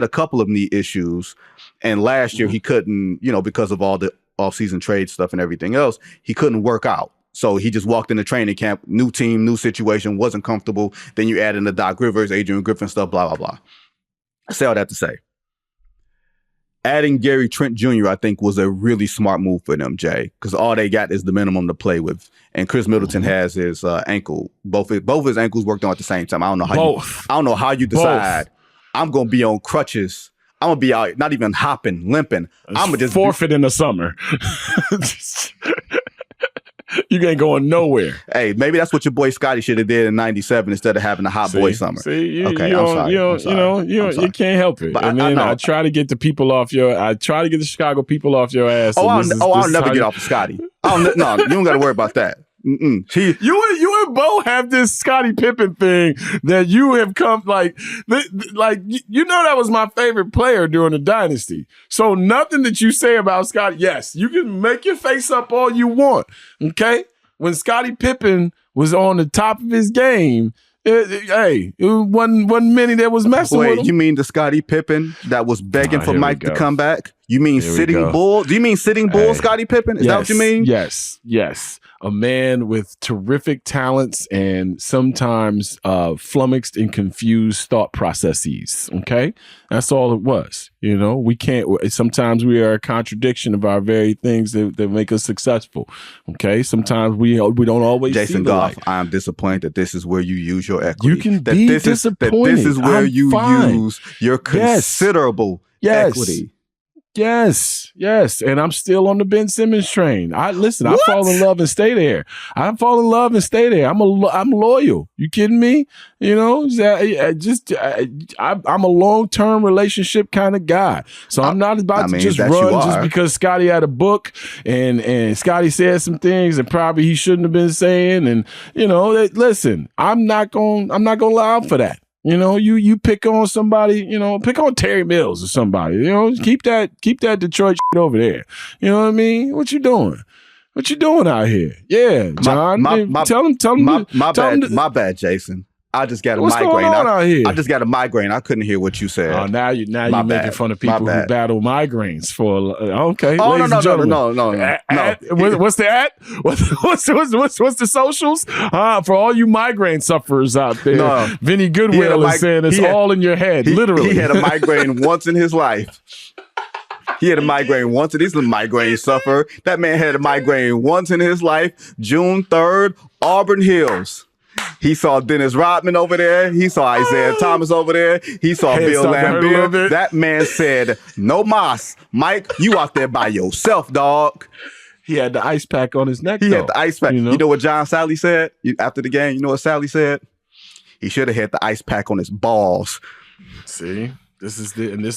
S1: a couple of knee issues. And last year he couldn't, because of all the off-season trade stuff and everything else, he couldn't work out. So he just walked into training camp, new team, new situation, wasn't comfortable. Then you add in the Doc Rivers, Adrian Griffin stuff, blah, blah, blah. I say all that to say, adding Gary Trent Jr., I think, was a really smart move for them, Jay, because all they got is the minimum to play with. And Chris Middleton has his ankle. Both his ankles worked on at the same time. I don't know how you decide. I'm going to be on crutches. I'm going to be out, not even hopping, limping. I'm going to just
S2: forfeit in the summer. You ain't going nowhere.
S1: Hey, maybe that's what your boy Scotty should have did in '97 instead of having a hot boy summer.
S2: I'm sorry. You can't help it. But I try to get the the Chicago people off your ass.
S1: I'll never get off of Scotty. No, you don't got to worry about that.
S2: You and Bo have this Scottie Pippen thing that you have come that was my favorite player during the dynasty. So nothing that you say about Scottie, yes, you can make your face up all you want. Okay, when Scottie Pippen was on the top of his game, it wasn't many that was messing with him.
S1: Wait, you mean the Scottie Pippen that was begging for Mike to come back? You mean Sitting Bull? Do you mean Sitting Bull Scottie Pippen? Is that what you mean?
S2: Yes. A man with terrific talents and sometimes flummoxed and confused thought processes. Okay? That's all it was. We can't, sometimes we are a contradiction of our very things that make us successful. Okay? Sometimes we don't always
S1: Jason
S2: see
S1: Goff, I'm disappointed that this is where you use your equity.
S2: You can be disappointed.
S1: This is where you use your considerable equity.
S2: Yes. And I'm still on the Ben Simmons train. I fall in love and stay there. I'm loyal. You kidding me? I'm a long-term relationship kind of guy. So I'm not about to just run just because Scotty had a book and Scotty said some things that probably he shouldn't have been saying. And listen, I'm not gonna allow for that. You pick on somebody, pick on Terry Mills or somebody, keep that Detroit shit over there. You know what I mean? What you doing? What you doing out here? Yeah, John.
S1: My bad, Jason. I just got a
S2: What's
S1: migraine.
S2: going on out here?
S1: I just got a migraine. I couldn't hear what you said.
S2: Oh, now you're
S1: bad.
S2: making fun of people who battle migraines for okay.
S1: Oh,
S2: ladies and gentlemen.
S1: no.
S2: What's the at? What's the socials? For all you migraine sufferers out there, Vinnie Goodwill is saying it's all in your head. Literally,
S1: he had a migraine once in his life. He had a migraine once, and he's a migraine sufferer. That man had a migraine once in his life. June 3rd, Auburn Hills. He saw Dennis Rodman over there. He saw Isaiah Thomas over there. He saw Bill Laimbeer. That man said, no mas. Mike, you out there by yourself, dog.
S2: He had the ice pack on his neck.
S1: He had the ice pack. You know what John Sally said after the game? You know what Sally said? He should have had the ice pack on his balls.
S2: See? This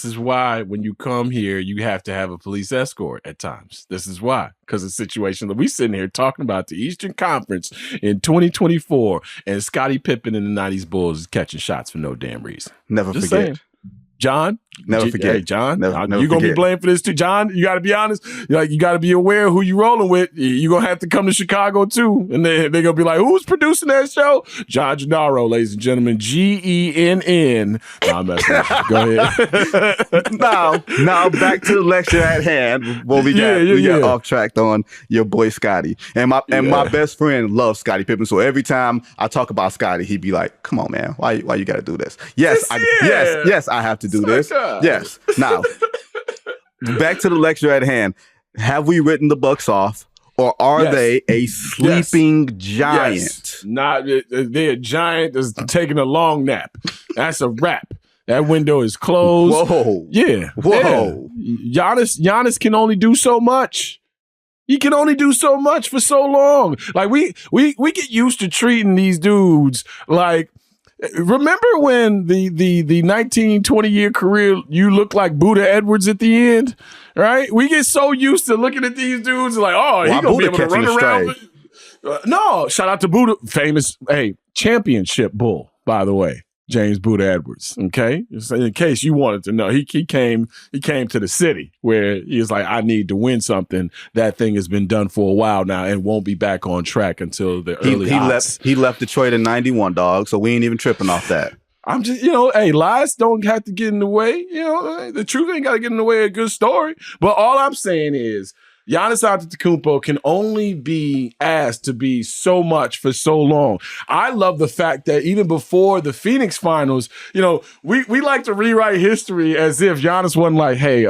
S2: is why when you come here, you have to have a police escort at times. This is why, because the situation that we sitting here talking about the Eastern Conference in 2024, and Scottie Pippen in the 90s Bulls is catching shots for no damn reason.
S1: Never
S2: Just
S1: forget.
S2: saying. John,
S1: never forget.
S2: Hey, John,
S1: never
S2: you're gonna
S1: forget.
S2: be blamed for this too, John. You got to be honest. You got to be aware of who you rolling with. You're gonna have to come to Chicago too, and they're gonna be like, "Who's producing that show?" John Gennaro, ladies and gentlemen, GENN. No, I'm messing with you. Go ahead.
S1: now back to the lecture at hand. Before we got off track on your boy Scottie, and my best friend loves Scottie Pippen. So every time I talk about Scottie, he'd be like, "Come on, man, why you got to do this?" Yes, I have to do this. Yes. Now, back to the lecture at hand. Have we written the Bucks off, or are they a sleeping giant?
S2: Yes. They're a giant that's taking a long nap. That's a wrap. That window is closed.
S1: Whoa.
S2: Yeah.
S1: Whoa.
S2: Yeah. Giannis can only do so much. He can only do so much for so long. Like we get used to treating these dudes like. Remember when the 19, 20-year career, you look like Buddha Edwards at the end, right? We get so used to looking at these dudes like, oh, he's going to be able to run around. No, shout out to Buddha, famous, championship bull, by the way. James Buddha Edwards, okay? In case you wanted to know, he came to the city where he was like, I need to win something. That thing has been done for a while now and won't be back on track until the early odds.
S1: He left Detroit in 91, dog, so we ain't even tripping off that.
S2: I'm just, lies don't have to get in the way. The truth ain't got to get in the way of a good story. But all I'm saying is, Giannis Antetokounmpo can only be asked to be so much for so long. I love the fact that even before the Phoenix finals, we like to rewrite history as if Giannis wasn't like, hey,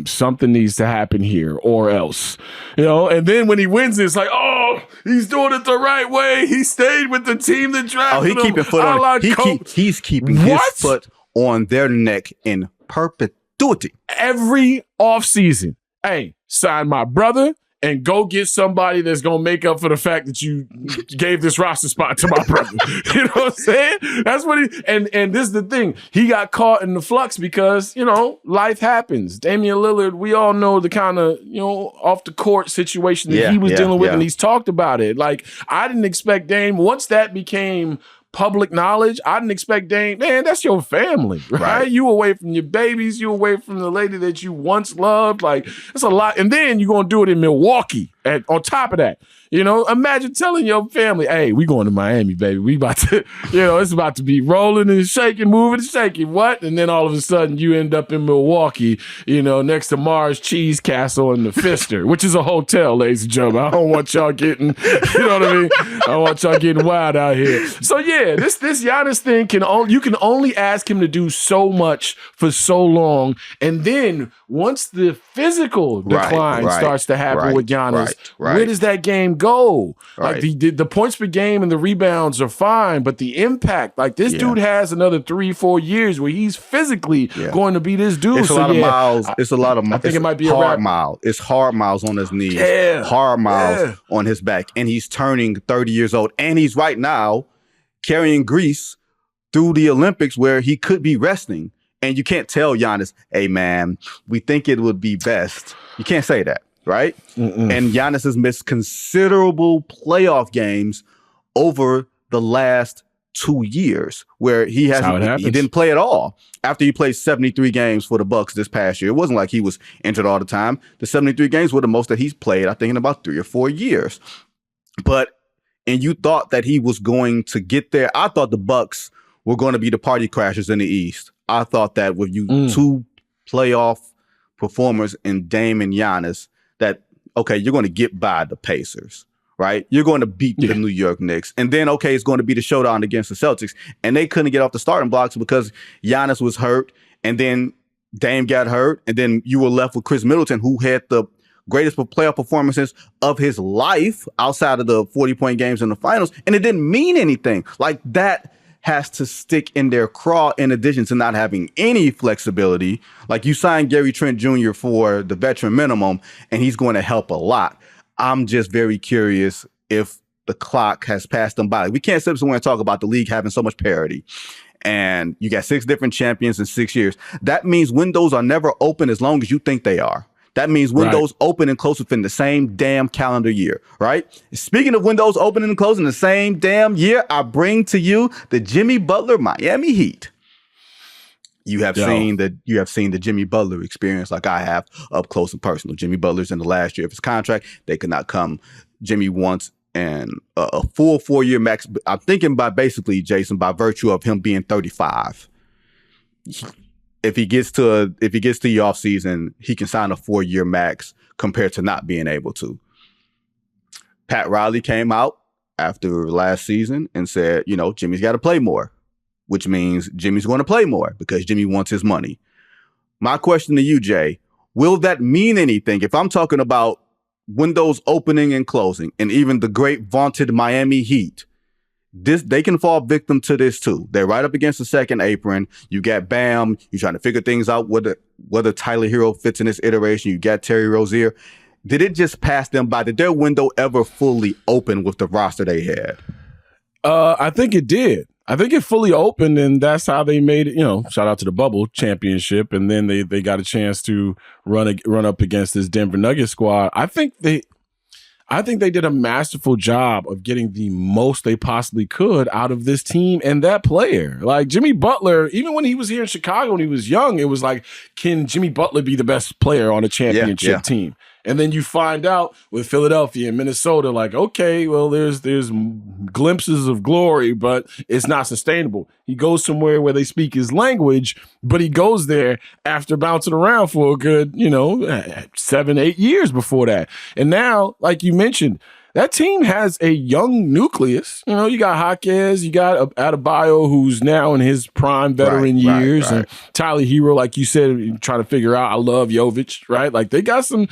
S2: something needs to happen here or else. And then when he wins, it's like, oh, he's doing it the right way. He stayed with the team that drafted him.
S1: He's keeping his foot on their neck in perpetuity.
S2: Every offseason. Hey, sign my brother and go get somebody that's going to make up for the fact that you gave this roster spot to my brother. You know what I'm saying? That's what and this is the thing. He got caught in the flux because, life happens. Damian Lillard, we all know the kind of, off the court situation that he was dealing with, and he's talked about it. Like, I didn't expect Dame, once that became public knowledge, I didn't expect Dame. Man, that's your family, right? You away from your babies, you away from the lady that you once loved. Like, it's a lot. And then you're going to do it in Milwaukee. On top of that, imagine telling your family, hey, we going to Miami, baby. We about to, it's about to be rolling and shaking, moving and shaking. What? And then all of a sudden you end up in Milwaukee, next to Mars Cheese Castle and the Pfister, which is a hotel, ladies and gentlemen. I don't want y'all getting, what I mean? I don't want y'all getting wild out here. So yeah, this Giannis thing you can only ask him to do so much for so long. And then once the physical decline starts to happen with Giannis, where does that game go? Like the points per game and the rebounds are fine, but the impact, like this dude has another 3-4 years where he's physically going to be this dude.
S1: It's a lot of miles. It's a lot of.
S2: I think it might be
S1: hard miles. It's hard miles on his knees. Hard miles on his back, and he's turning 30 years old, and he's right now carrying Greece through the Olympics where he could be resting. And you can't tell Giannis, hey, man, we think it would be best. You can't say that, right? And Giannis has missed considerable playoff games over the last 2 years where he didn't play at all. After he played 73 games for the Bucks this past year, it wasn't like he was injured all the time. The 73 games were the most that he's played, I think, in about 3 or 4 years. But and you thought that he was going to get there. I thought the Bucks were going to be the party crashers in the East. I thought that with you two playoff performers in Dame and Giannis, that, okay, you're going to get by the Pacers, right? You're going to beat the New York Knicks. And then, okay, it's going to be the showdown against the Celtics. And they couldn't get off the starting blocks because Giannis was hurt, and then Dame got hurt, and then you were left with Chris Middleton, who had the greatest playoff performances of his life outside of the 40-point games in the finals, and it didn't mean anything. Like, that has to stick in their craw, in addition to not having any flexibility. Like, you signed Gary Trent Jr. for the veteran minimum, and he's going to help a lot. I'm just very curious if the clock has passed them by. We can't sit somewhere and talk about the league having so much parity. And you got 6 different champions in 6 years. That means windows are never open as long as you think they are. That means windows open and close within the same damn calendar year, right? Speaking of windows opening and closing the same damn year, I bring to you the Jimmy Butler Miami Heat. You have seen the Jimmy Butler experience like I have up close and personal. Jimmy Butler's in the last year of his contract. They could not come. Jimmy wants a full 4-year max. I'm thinking by basically, Jason, by virtue of him being 35. If he gets to the offseason, he can sign a 4-year max compared to not being able to. Pat Riley came out after last season and said, Jimmy's got to play more, which means Jimmy's going to play more because Jimmy wants his money. My question to you, Jay, will that mean anything? If I'm talking about windows opening and closing, and even the great vaunted Miami Heat, they can fall victim to this too. They're right up against the second apron. You got Bam. You're trying to figure things out whether Tyler Hero fits in this iteration. You got Terry Rozier. Did it just pass them by? Did their window ever fully open with the roster they had?
S2: I think it did. I think it fully opened, and that's how they made it. Shout out to the bubble championship, and then they got a chance to run up against this Denver Nuggets squad. I think they did a masterful job of getting the most they possibly could out of this team and that player. Like Jimmy Butler, even when he was here in Chicago when he was young, it was like, can Jimmy Butler be the best player on a championship team? And then you find out with Philadelphia and Minnesota, like, okay, well, there's glimpses of glory, but it's not sustainable. He goes somewhere where they speak his language, but he goes there after bouncing around for a good, 7-8 years before that. And now, like you mentioned, that team has a young nucleus. You got Jaquez, you got Adebayo, who's now in his prime veteran years, and Tyler Hero, like you said, trying to figure out. I love Jovic, right? Like they got some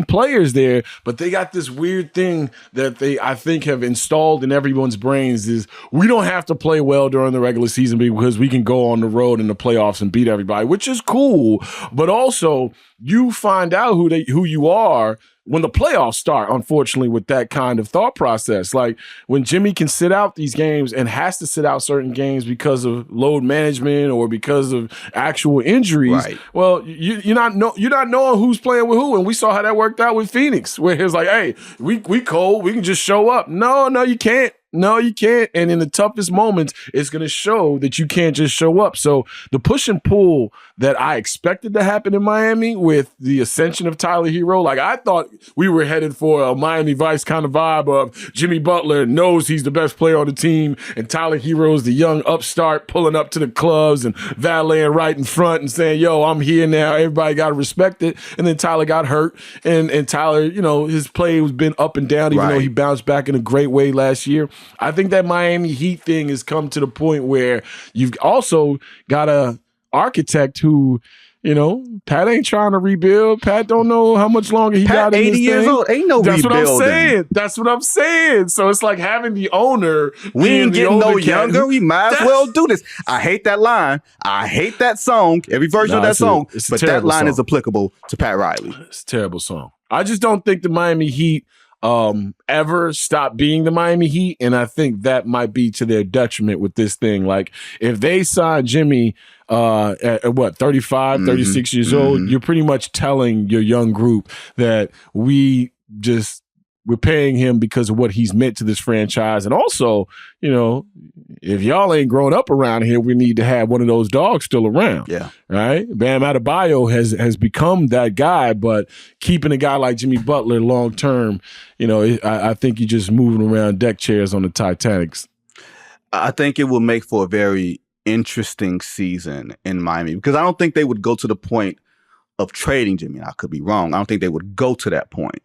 S2: players there, but they got this weird thing that I think have installed in everyone's brains is we don't have to play well during the regular season because we can go on the road in the playoffs and beat everybody, which is cool. But also, you find out who you are when the playoffs start, unfortunately, with that kind of thought process. Like when Jimmy can sit out these games and has to sit out certain games because of load management or because of actual injuries, well, you're not knowing who's playing with who. And we saw how that worked out with Phoenix, where it was like, hey, we cold, we can just show up. No, you can't. No, you can't. And in the toughest moments, it's going to show that you can't just show up. So the push and pull that I expected to happen in Miami with the ascension of Tyler Hero, like I thought we were headed for a Miami Vice kind of vibe of Jimmy Butler knows he's the best player on the team, and Tyler Hero is the young upstart pulling up to the clubs and valeting right in front and saying, yo, I'm here now. Everybody got to respect it. And then Tyler got hurt. And Tyler, his play has been up and down, even though he bounced back in a great way last year. I think that Miami Heat thing has come to the point where you've also got a architect who, Pat ain't trying to rebuild. Pat don't know how much longer he got in this
S1: 80 years
S2: thing.
S1: old. Ain't no
S2: That's
S1: rebuilding.
S2: That's what I'm saying. So it's like having the owner.
S1: We ain't getting no younger. We might as well do this. I hate that line. I hate that song. Every version of that song. But that line is applicable to Pat Riley.
S2: It's a terrible song. I just don't think the Miami Heat ever stop being the Miami Heat, and I think that might be to their detriment with this thing. Like if they sign Jimmy at 35, 36 years old, you're pretty much telling your young group that we're paying him because of what he's meant to this franchise. And also, if y'all ain't grown up around here, we need to have one of those dogs still around.
S1: Yeah.
S2: Right? Bam Adebayo has become that guy, but keeping a guy like Jimmy Butler long term, I think you're just moving around deck chairs on the Titanics.
S1: I think it will make for a very interesting season in Miami because I don't think they would go to the point of trading Jimmy. I could be wrong. I don't think they would go to that point.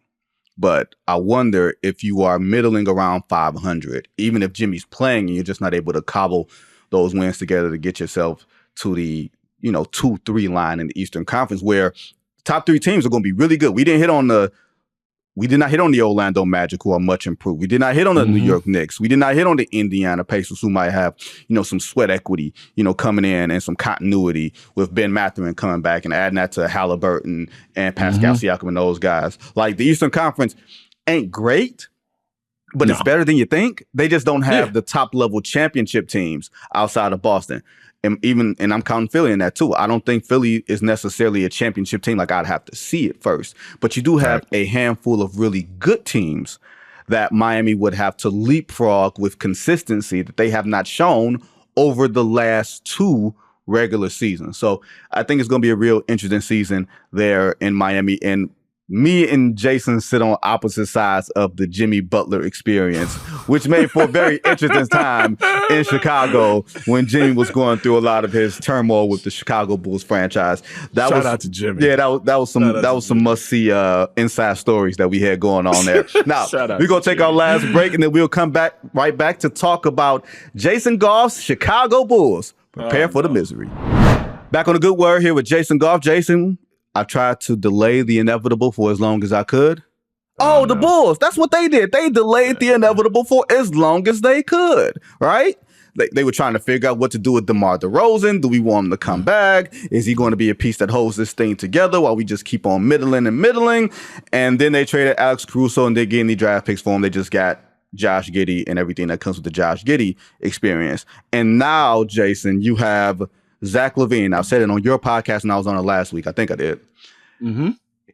S1: But I wonder if you are middling around 500, even if Jimmy's playing and you're just not able to cobble those wins together to get yourself to the 2-3 line in the Eastern Conference, where top 3 teams are going to be really good. We did not hit on the Orlando Magic, who are much improved. We did not hit on the New York Knicks. We did not hit on the Indiana Pacers, who might have, some sweat equity, coming in and some continuity with Ben Mathurin coming back and adding that to Halliburton and Pascal Siakam and those guys. Like, the Eastern Conference ain't great, but it's better than you think. They just don't have the top level championship teams outside of Boston. And I'm counting Philly in that too. I don't think Philly is necessarily a championship team. Like, I'd have to see it first. But you do have a handful of really good teams that Miami would have to leapfrog with consistency that they have not shown over the last 2 regular seasons. So I think it's going to be a real interesting season there in Miami. And me and Jason sit on opposite sides of the Jimmy Butler experience, which made for a very interesting time in Chicago when Jimmy was going through a lot of his turmoil with the Chicago Bulls franchise.
S2: Shout out to Jimmy.
S1: Yeah, that was some must-see inside stories that we had going on there. Now, we're going to take our last break, and then we'll come right back to talk about Jason Goff's Chicago Bulls. Prepare for the misery. Back on the Good Word here with Jason Goff. Jason, I tried to delay the inevitable for as long as I could. The Bulls, that's what they did. They delayed the inevitable for as long as they could, right? They were trying to figure out what to do with DeMar DeRozan. Do we want him to come back? Is he going to be a piece that holds this thing together while we just keep on middling? And then they traded Alex Caruso and they gave any draft picks for him. They just got Josh Giddey and everything that comes with the Josh Giddey experience. And now, Jason, you have Zach LaVine. I said it on your podcast and I was on it last week. I think I did.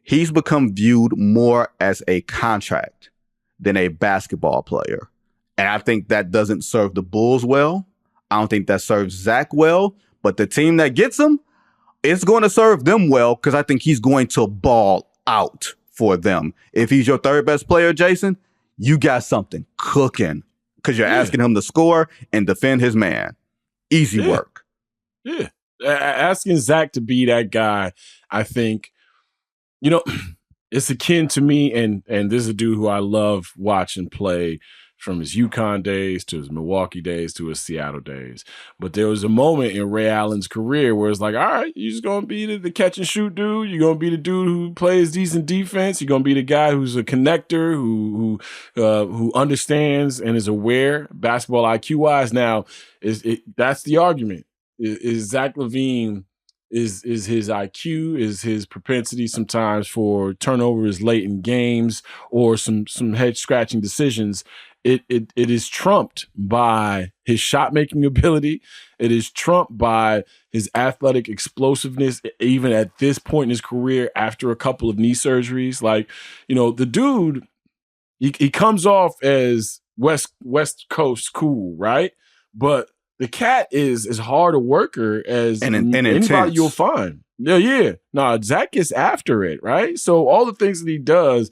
S1: He's become viewed more as a contract than a basketball player. And I think that doesn't serve the Bulls well. I don't think that serves Zach well. But the team that gets him, it's going to serve them well because I think he's going to ball out for them. If he's your third best player, Jason, you got something cooking because you're asking him to score and defend his man. Easy work.
S2: Yeah. Asking Zach to be that guy, I think, it's akin to me, and this is a dude who I love watching play from his UConn days to his Milwaukee days to his Seattle days. But there was a moment in Ray Allen's career where it's like, all right, you're just going to be the catch and shoot dude. You're going to be the dude who plays decent defense. You're going to be the guy who's a connector, who understands and is aware basketball IQ wise. Now, that's the argument. Is Zach LaVine, is his IQ, is his propensity sometimes for turnovers late in games or some head scratching decisions. It is trumped by his shot making ability. It is trumped by his athletic explosiveness, even at this point in his career after a couple of knee surgeries. Like, the dude, he comes off as West Coast cool, right? But the cat is as hard a worker as anybody you'll find. Yeah. No, Zach gets after it, right? So all the things that he does,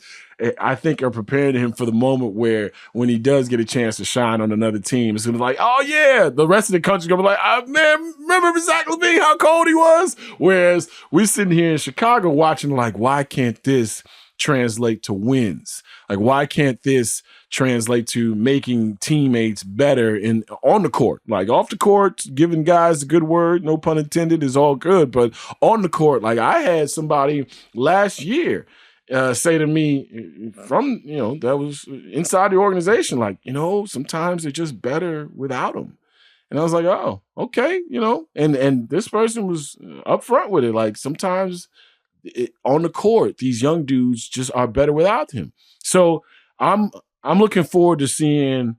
S2: I think, are preparing him for the moment where when he does get a chance to shine on another team, it's going to be like, oh, yeah. The rest of the country's going to be like, man, remember Zach LaVine, how cold he was? Whereas we're sitting here in Chicago watching like, why can't this translate to wins? Like, why can't this translate to making teammates better on the court? Like, off the court, giving guys a good word, no pun intended, is all good. But on the court, like, I had somebody last year say to me from, that was inside the organization, like, sometimes they're just better without him. And I was like, oh, okay, and this person was upfront with it. Like, sometimes on the court, these young dudes just are better without him. So I'm looking forward to seeing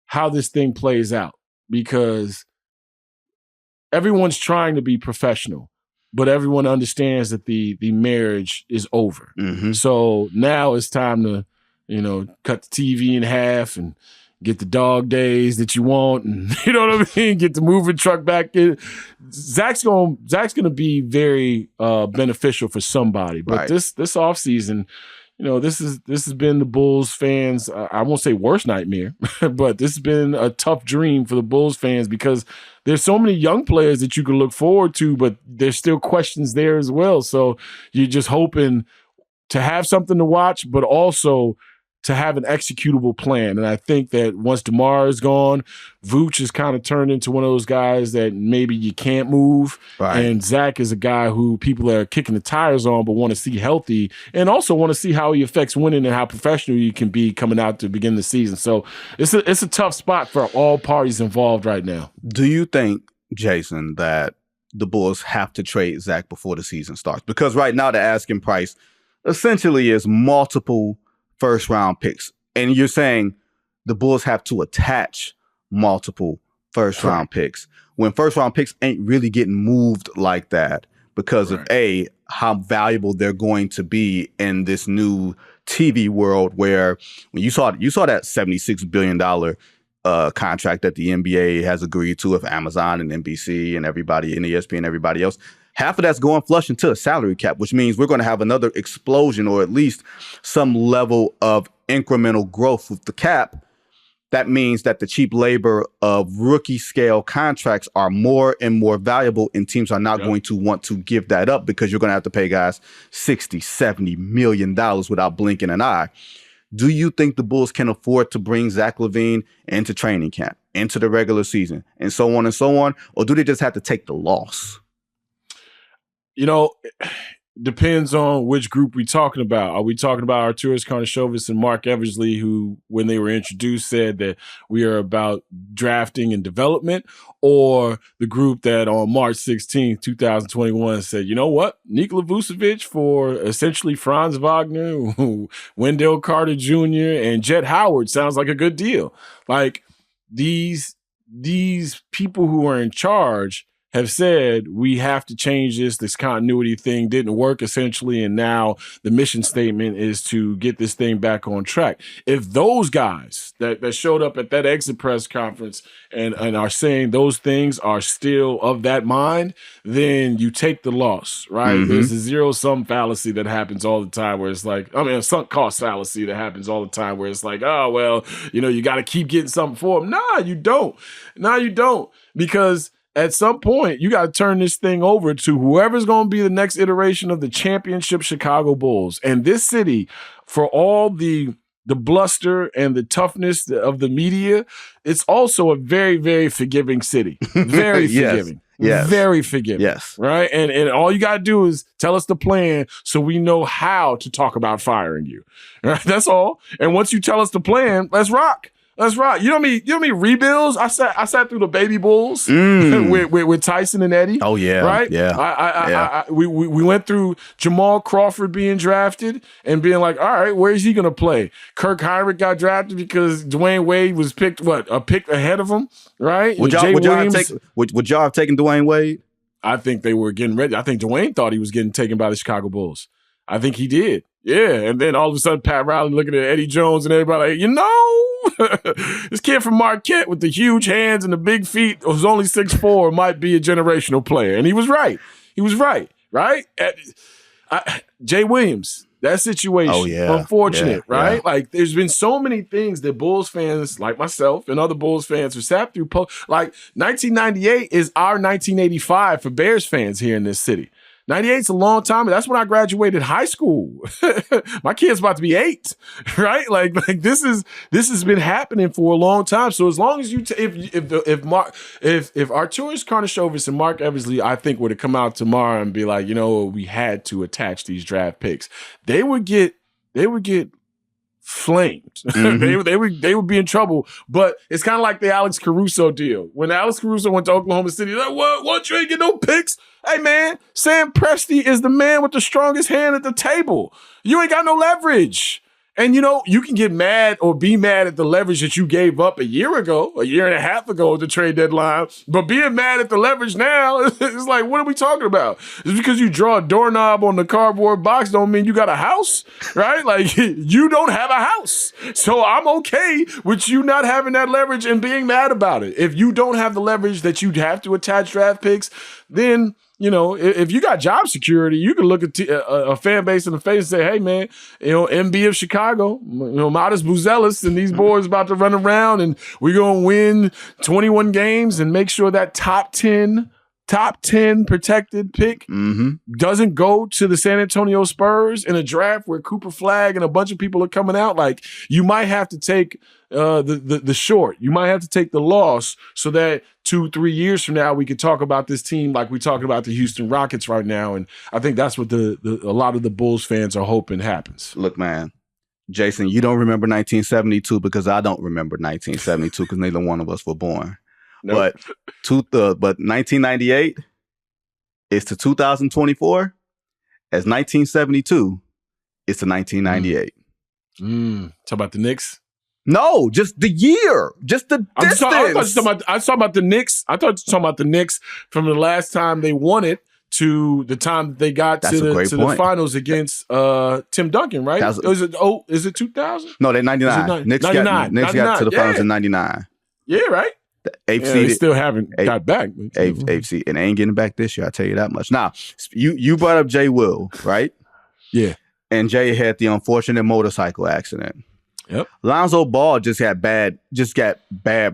S2: how this thing plays out because everyone's trying to be professional, but everyone understands that the marriage is over. So now it's time to, cut the TV in half and, get the dog days that you want, and you know what I mean. Get the moving truck back in. Zach's gonna be very beneficial for somebody. But
S1: Right.
S2: this offseason, this has been the Bulls fans. I won't say worst nightmare, but this has been a tough dream for the Bulls fans because there's so many young players that you can look forward to, but there's still questions there as well. So you're just hoping to have something to watch, but also to have an executable plan. And I think that once DeMar is gone, Vooch has kind of turned into one of those guys that maybe you can't move.
S1: Right.
S2: And Zach is a guy who people are kicking the tires on but want to see healthy and also want to see how he affects winning and how professional you can be coming out to begin the season. So it's a tough spot for all parties involved right now.
S1: Do you think, Jason, that the Bulls have to trade Zach before the season starts? Because right now the asking price essentially is multiple first-round picks. And you're saying the Bulls have to attach multiple first-round picks when first-round picks ain't really getting moved like that because of, A, how valuable they're going to be in this new TV world where when you saw that $76 billion contract that the NBA has agreed to with Amazon and NBC and everybody and ESPN and everybody else, half of that's going flush into a salary cap, which means we're going to have another explosion or at least some level of incremental growth with the cap. That means that the cheap labor of rookie scale contracts are more and more valuable, and teams are not going to want to give that up because you're going to have to pay guys $60, $70 million without blinking an eye. Do you think the Bulls can afford to bring Zach LaVine into training camp, into the regular season, and so on and so on? Or do they just have to take the loss?
S2: Depends on which group we're talking about. Are we talking about Arturas Karnisovas and Mark Eversley, who, when they were introduced, said that we are about drafting and development, or the group that on March 16th, 2021 said, you know what, Nikola Vucevic for essentially Franz Wagner, Wendell Carter Jr., and Jet Howard sounds like a good deal. Like these people who are in charge have said we have to change this continuity thing didn't work essentially, and now the mission statement is to get this thing back on track. If those guys that showed up at that exit press conference and are saying those things are still of that mind, then you take the loss, right? Mm-hmm. There's a zero-sum fallacy that happens all the time where it's like, a sunk cost fallacy that happens all the time where it's like, oh, well, you got to keep getting something for them. Nah, you don't. Because at some point, you got to turn this thing over to whoever's going to be the next iteration of the championship Chicago Bulls. And this city, for all the bluster and the toughness of the media, it's also a very, very forgiving city. Very forgiving.
S1: Yes.
S2: Very forgiving.
S1: Yes.
S2: Right? And all you got to do is tell us the plan so we know how to talk about firing you. Right? That's all. And once you tell us the plan, let's rock. That's right. You know me rebuilds. I sat through the Baby Bulls with Tyson and Eddie.
S1: Oh yeah,
S2: right.
S1: Yeah.
S2: We went through Jamal Crawford being drafted and being like, all right, where is he gonna play? Kirk Heinrich got drafted because Dwayne Wade was picked a pick ahead of him, right?
S1: Would y'all have taken Dwayne Wade?
S2: I think they were getting ready. I think Dwayne thought he was getting taken by the Chicago Bulls. I think he did. Yeah, and then all of a sudden, Pat Riley looking at Eddie Jones and everybody like, this kid from Marquette with the huge hands and the big feet who's only 6'4" might be a generational player. And he was right. Right? Jay Williams, that situation, unfortunate, right? Yeah. Like, there's been so many things that Bulls fans, like myself and other Bulls fans, who sat through. Like, 1998 is our 1985 for Bears fans here in this city. 98's a long time. That's when I graduated high school. My kid's about to be 8, right? Like this has been happening for a long time. So as long as if Arturas Karnisovas and Mark Eversley, I think, were to come out tomorrow and be like, we had to attach these draft picks, they would get flamed. Mm-hmm. they would be in trouble. But it's kind of like the Alex Caruso deal. When Alex Caruso went to Oklahoma City, like, what? You ain't get no picks? Hey, man, Sam Presti is the man with the strongest hand at the table. You ain't got no leverage. And, you can get mad or be mad at the leverage that you gave up a year and a half ago at the trade deadline. But being mad at the leverage now, it's like, what are we talking about? Just because you draw a doorknob on the cardboard box don't mean you got a house, right? Like, you don't have a house. So I'm okay with you not having that leverage and being mad about it. If you don't have the leverage that you'd have to attach draft picks, then if you got job security, you can look at a fan base in the face and say, hey, man, MB of Chicago, Modest Buzelis and these boys about to run around and we're going to win 21 games and make sure that top 10 protected pick doesn't go to the San Antonio Spurs in a draft where Cooper Flagg and a bunch of people are coming out. Like, you might have to take the short. You might have to take the loss so that 2-3 years from now we could talk about this team like we're talking about the Houston Rockets right now. And I think that's what a lot of the Bulls fans are hoping happens.
S1: Look, man, Jason, you don't remember 1972 because I don't remember 1972 because neither one of us were born. Nope. But 1998 is to 2024 as 1972 is to 1998.
S2: Talk about the Knicks?
S1: No, just the year, just the distance.
S2: I was talking about the Knicks. I thought you were talking about the Knicks from the last time they won it to the time that they got to the finals against Tim Duncan, right? Is it 2000?
S1: No, they're 99. Knicks got to the finals in 99.
S2: Yeah, right. They still haven't got back.
S1: Eighth seed, and they ain't getting back this year. I tell you that much. Now, you brought up Jay Will, right?
S2: Yeah.
S1: And Jay had the unfortunate motorcycle accident.
S2: Yep.
S1: Lonzo Ball just got bad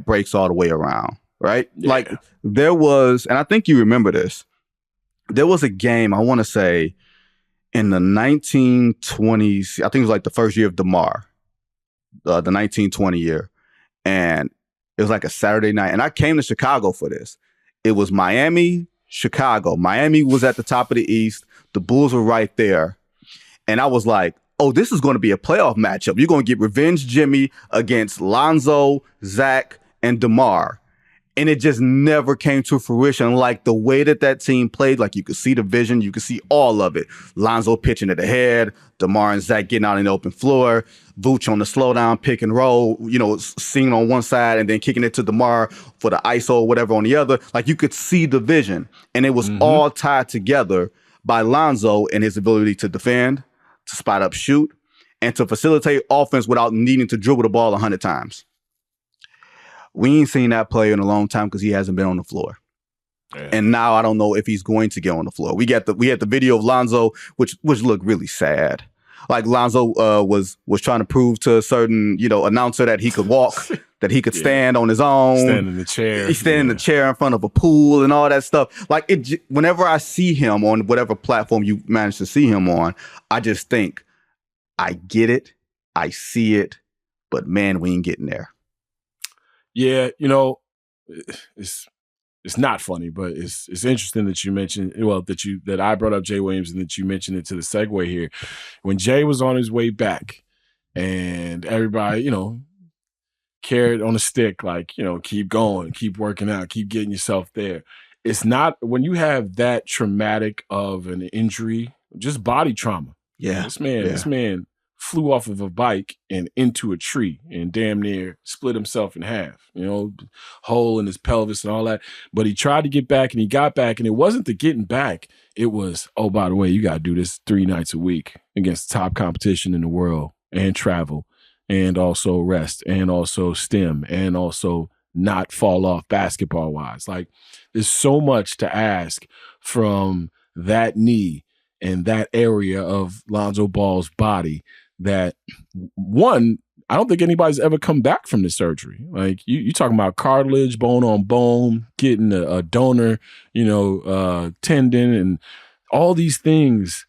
S1: breaks all the way around, right?
S2: Yeah.
S1: Like there was, and I think you remember this. There was a game, I want to say, in the 1920s. I think it was like the first year of DeMar, the 1920 year, and it was like a Saturday night, and I came to Chicago for this. It was Miami, Chicago. Miami was at the top of the East. The Bulls were right there. And I was like, oh, this is going to be a playoff matchup. You're going to get Revenge Jimmy against Lonzo, Zach, and DeMar. And it just never came to fruition. Like the way that team played, like you could see the vision, you could see all of it. Lonzo pitching to the head, DeMar and Zach getting out in the open floor, Vooch on the slowdown pick and roll, seeing on one side and then kicking it to DeMar for the ISO or whatever on the other. Like you could see the vision. And it was all tied together by Lonzo and his ability to defend, to spot up shoot, and to facilitate offense without needing to dribble the ball 100 times. We ain't seen that player in a long time because he hasn't been on the floor. Yeah. And now I don't know if he's going to get on the floor. We had the video of Lonzo, which looked really sad. Like Lonzo was trying to prove to a certain announcer that he could walk, that he could stand on his own.
S2: Stand in the chair.
S1: He's standing in the chair in front of a pool and all that stuff. Like whenever I see him on whatever platform you manage to see him on, I just think, I get it, I see it, but man, we ain't getting there.
S2: Yeah, it's not funny, but it's interesting that you mentioned, that I brought up Jay Williams and that you mentioned it to the segue here. When Jay was on his way back and everybody, carried on a stick, like, keep going, keep working out, keep getting yourself there. It's not, when you have that traumatic of an injury, just body trauma.
S1: Yeah.
S2: This man flew off of a bike and into a tree and damn near split himself in half, hole in his pelvis and all that. But he tried to get back and he got back, and it wasn't the getting back. It was, oh, by the way, you got to do this 3 nights a week against the top competition in the world, and travel, and also rest, and also stem, and also not fall off basketball wise. Like, there's so much to ask from that knee and that area of Lonzo Ball's body that, one, I don't think anybody's ever come back from this surgery. Like, you talking about cartilage, bone on bone, getting a donor, tendon, and all these things.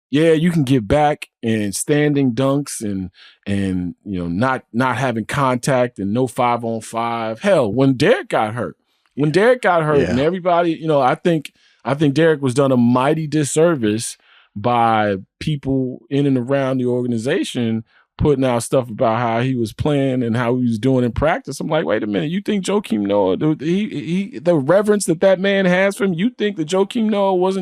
S2: Yeah, you can get back, and standing dunks and not having contact and no 5-on-5. Hell, when Derek got hurt, and everybody, I think Derek was done a mighty disservice by people in and around the organization putting out stuff about how he was playing and how he was doing in practice. I'm like, wait a minute, you think Joakim Noah, the reverence that man has for him, you think that Joakim Noah was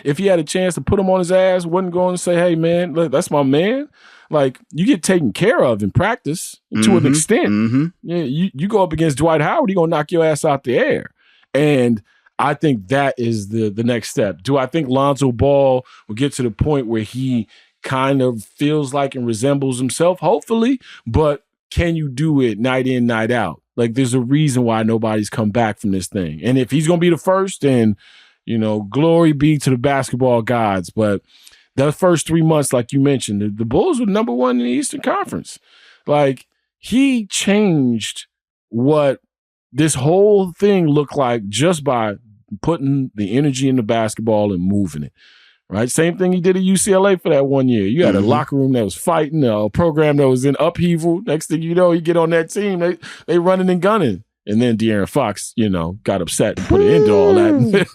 S2: if he had a chance to put him on his ass, wasn't going to say, hey man, that's my man? like you get taken care of in practice to an extent. Yeah, you go up against Dwight Howard, he's gonna knock your ass out the air. And I think that is the next step. Do I think Lonzo Ball will get to the point where he kind of feels like and resembles himself? Hopefully, but can you do it night in, night out? Like, there's a reason why nobody's come back from this thing. And if he's going to be the first, then, glory be to the basketball gods. But the first 3 months, like you mentioned, the Bulls were number one in the Eastern Conference. Like, he changed what this whole thing looked like just by putting the energy in the basketball and moving it. Right? Same thing he did at UCLA for that 1 year. You had a locker room that was fighting, a program that was in upheaval. Next thing you know, you get on that team, they running and gunning. And then De'Aaron Fox, got upset and put an end to all that.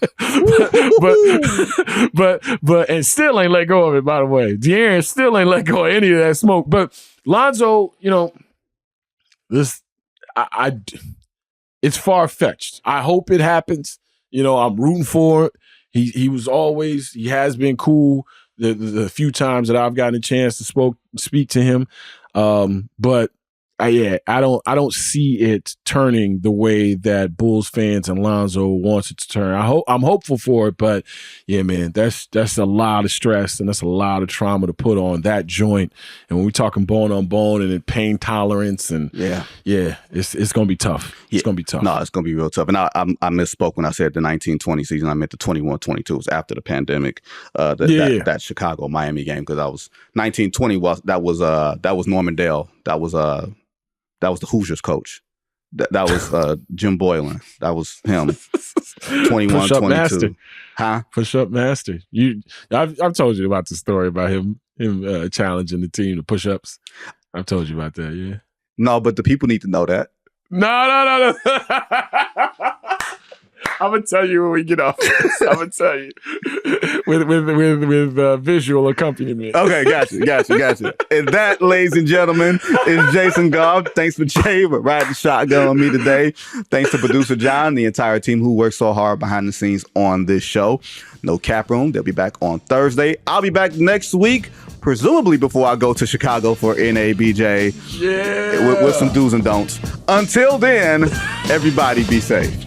S2: but and still ain't let go of it, by the way. De'Aaron still ain't let go of any of that smoke. But Lonzo, it's far-fetched. I hope it happens. I'm rooting for it. He has been cool the few times that I've gotten a chance to speak to him. But I don't see it turning the way that Bulls fans and Lonzo wants it to turn. I'm hopeful for it, but yeah, man, that's a lot of stress and that's a lot of trauma to put on that joint. And when we're talking bone on bone and then pain tolerance and it's gonna be tough. It's gonna be tough.
S1: No, it's gonna be real tough. And I misspoke when I said the 1920 season. I meant the 21-22. It was after the pandemic. That Chicago Miami game, because I was 1920 was Norman Dale. That was the Hoosiers coach. That was Jim Boylan. That was him. 21-22. Huh?
S2: Push-up master. I've told you about the story about him challenging the team to push-ups. I've told you about that, yeah.
S1: No, but the people need to know that.
S2: No. I'm gonna tell you when we get off this. I'm gonna tell you with visual accompaniment.
S1: Okay, gotcha. And that, ladies and gentlemen, is Jason Goff. Thanks for Jay for riding shotgun on me today. Thanks to producer John, the entire team who worked so hard behind the scenes on this show. No Cap Room. They'll be back on Thursday. I'll be back next week, presumably before I go to Chicago for NABJ.
S2: Yeah.
S1: With some do's and don'ts. Until then, everybody be safe.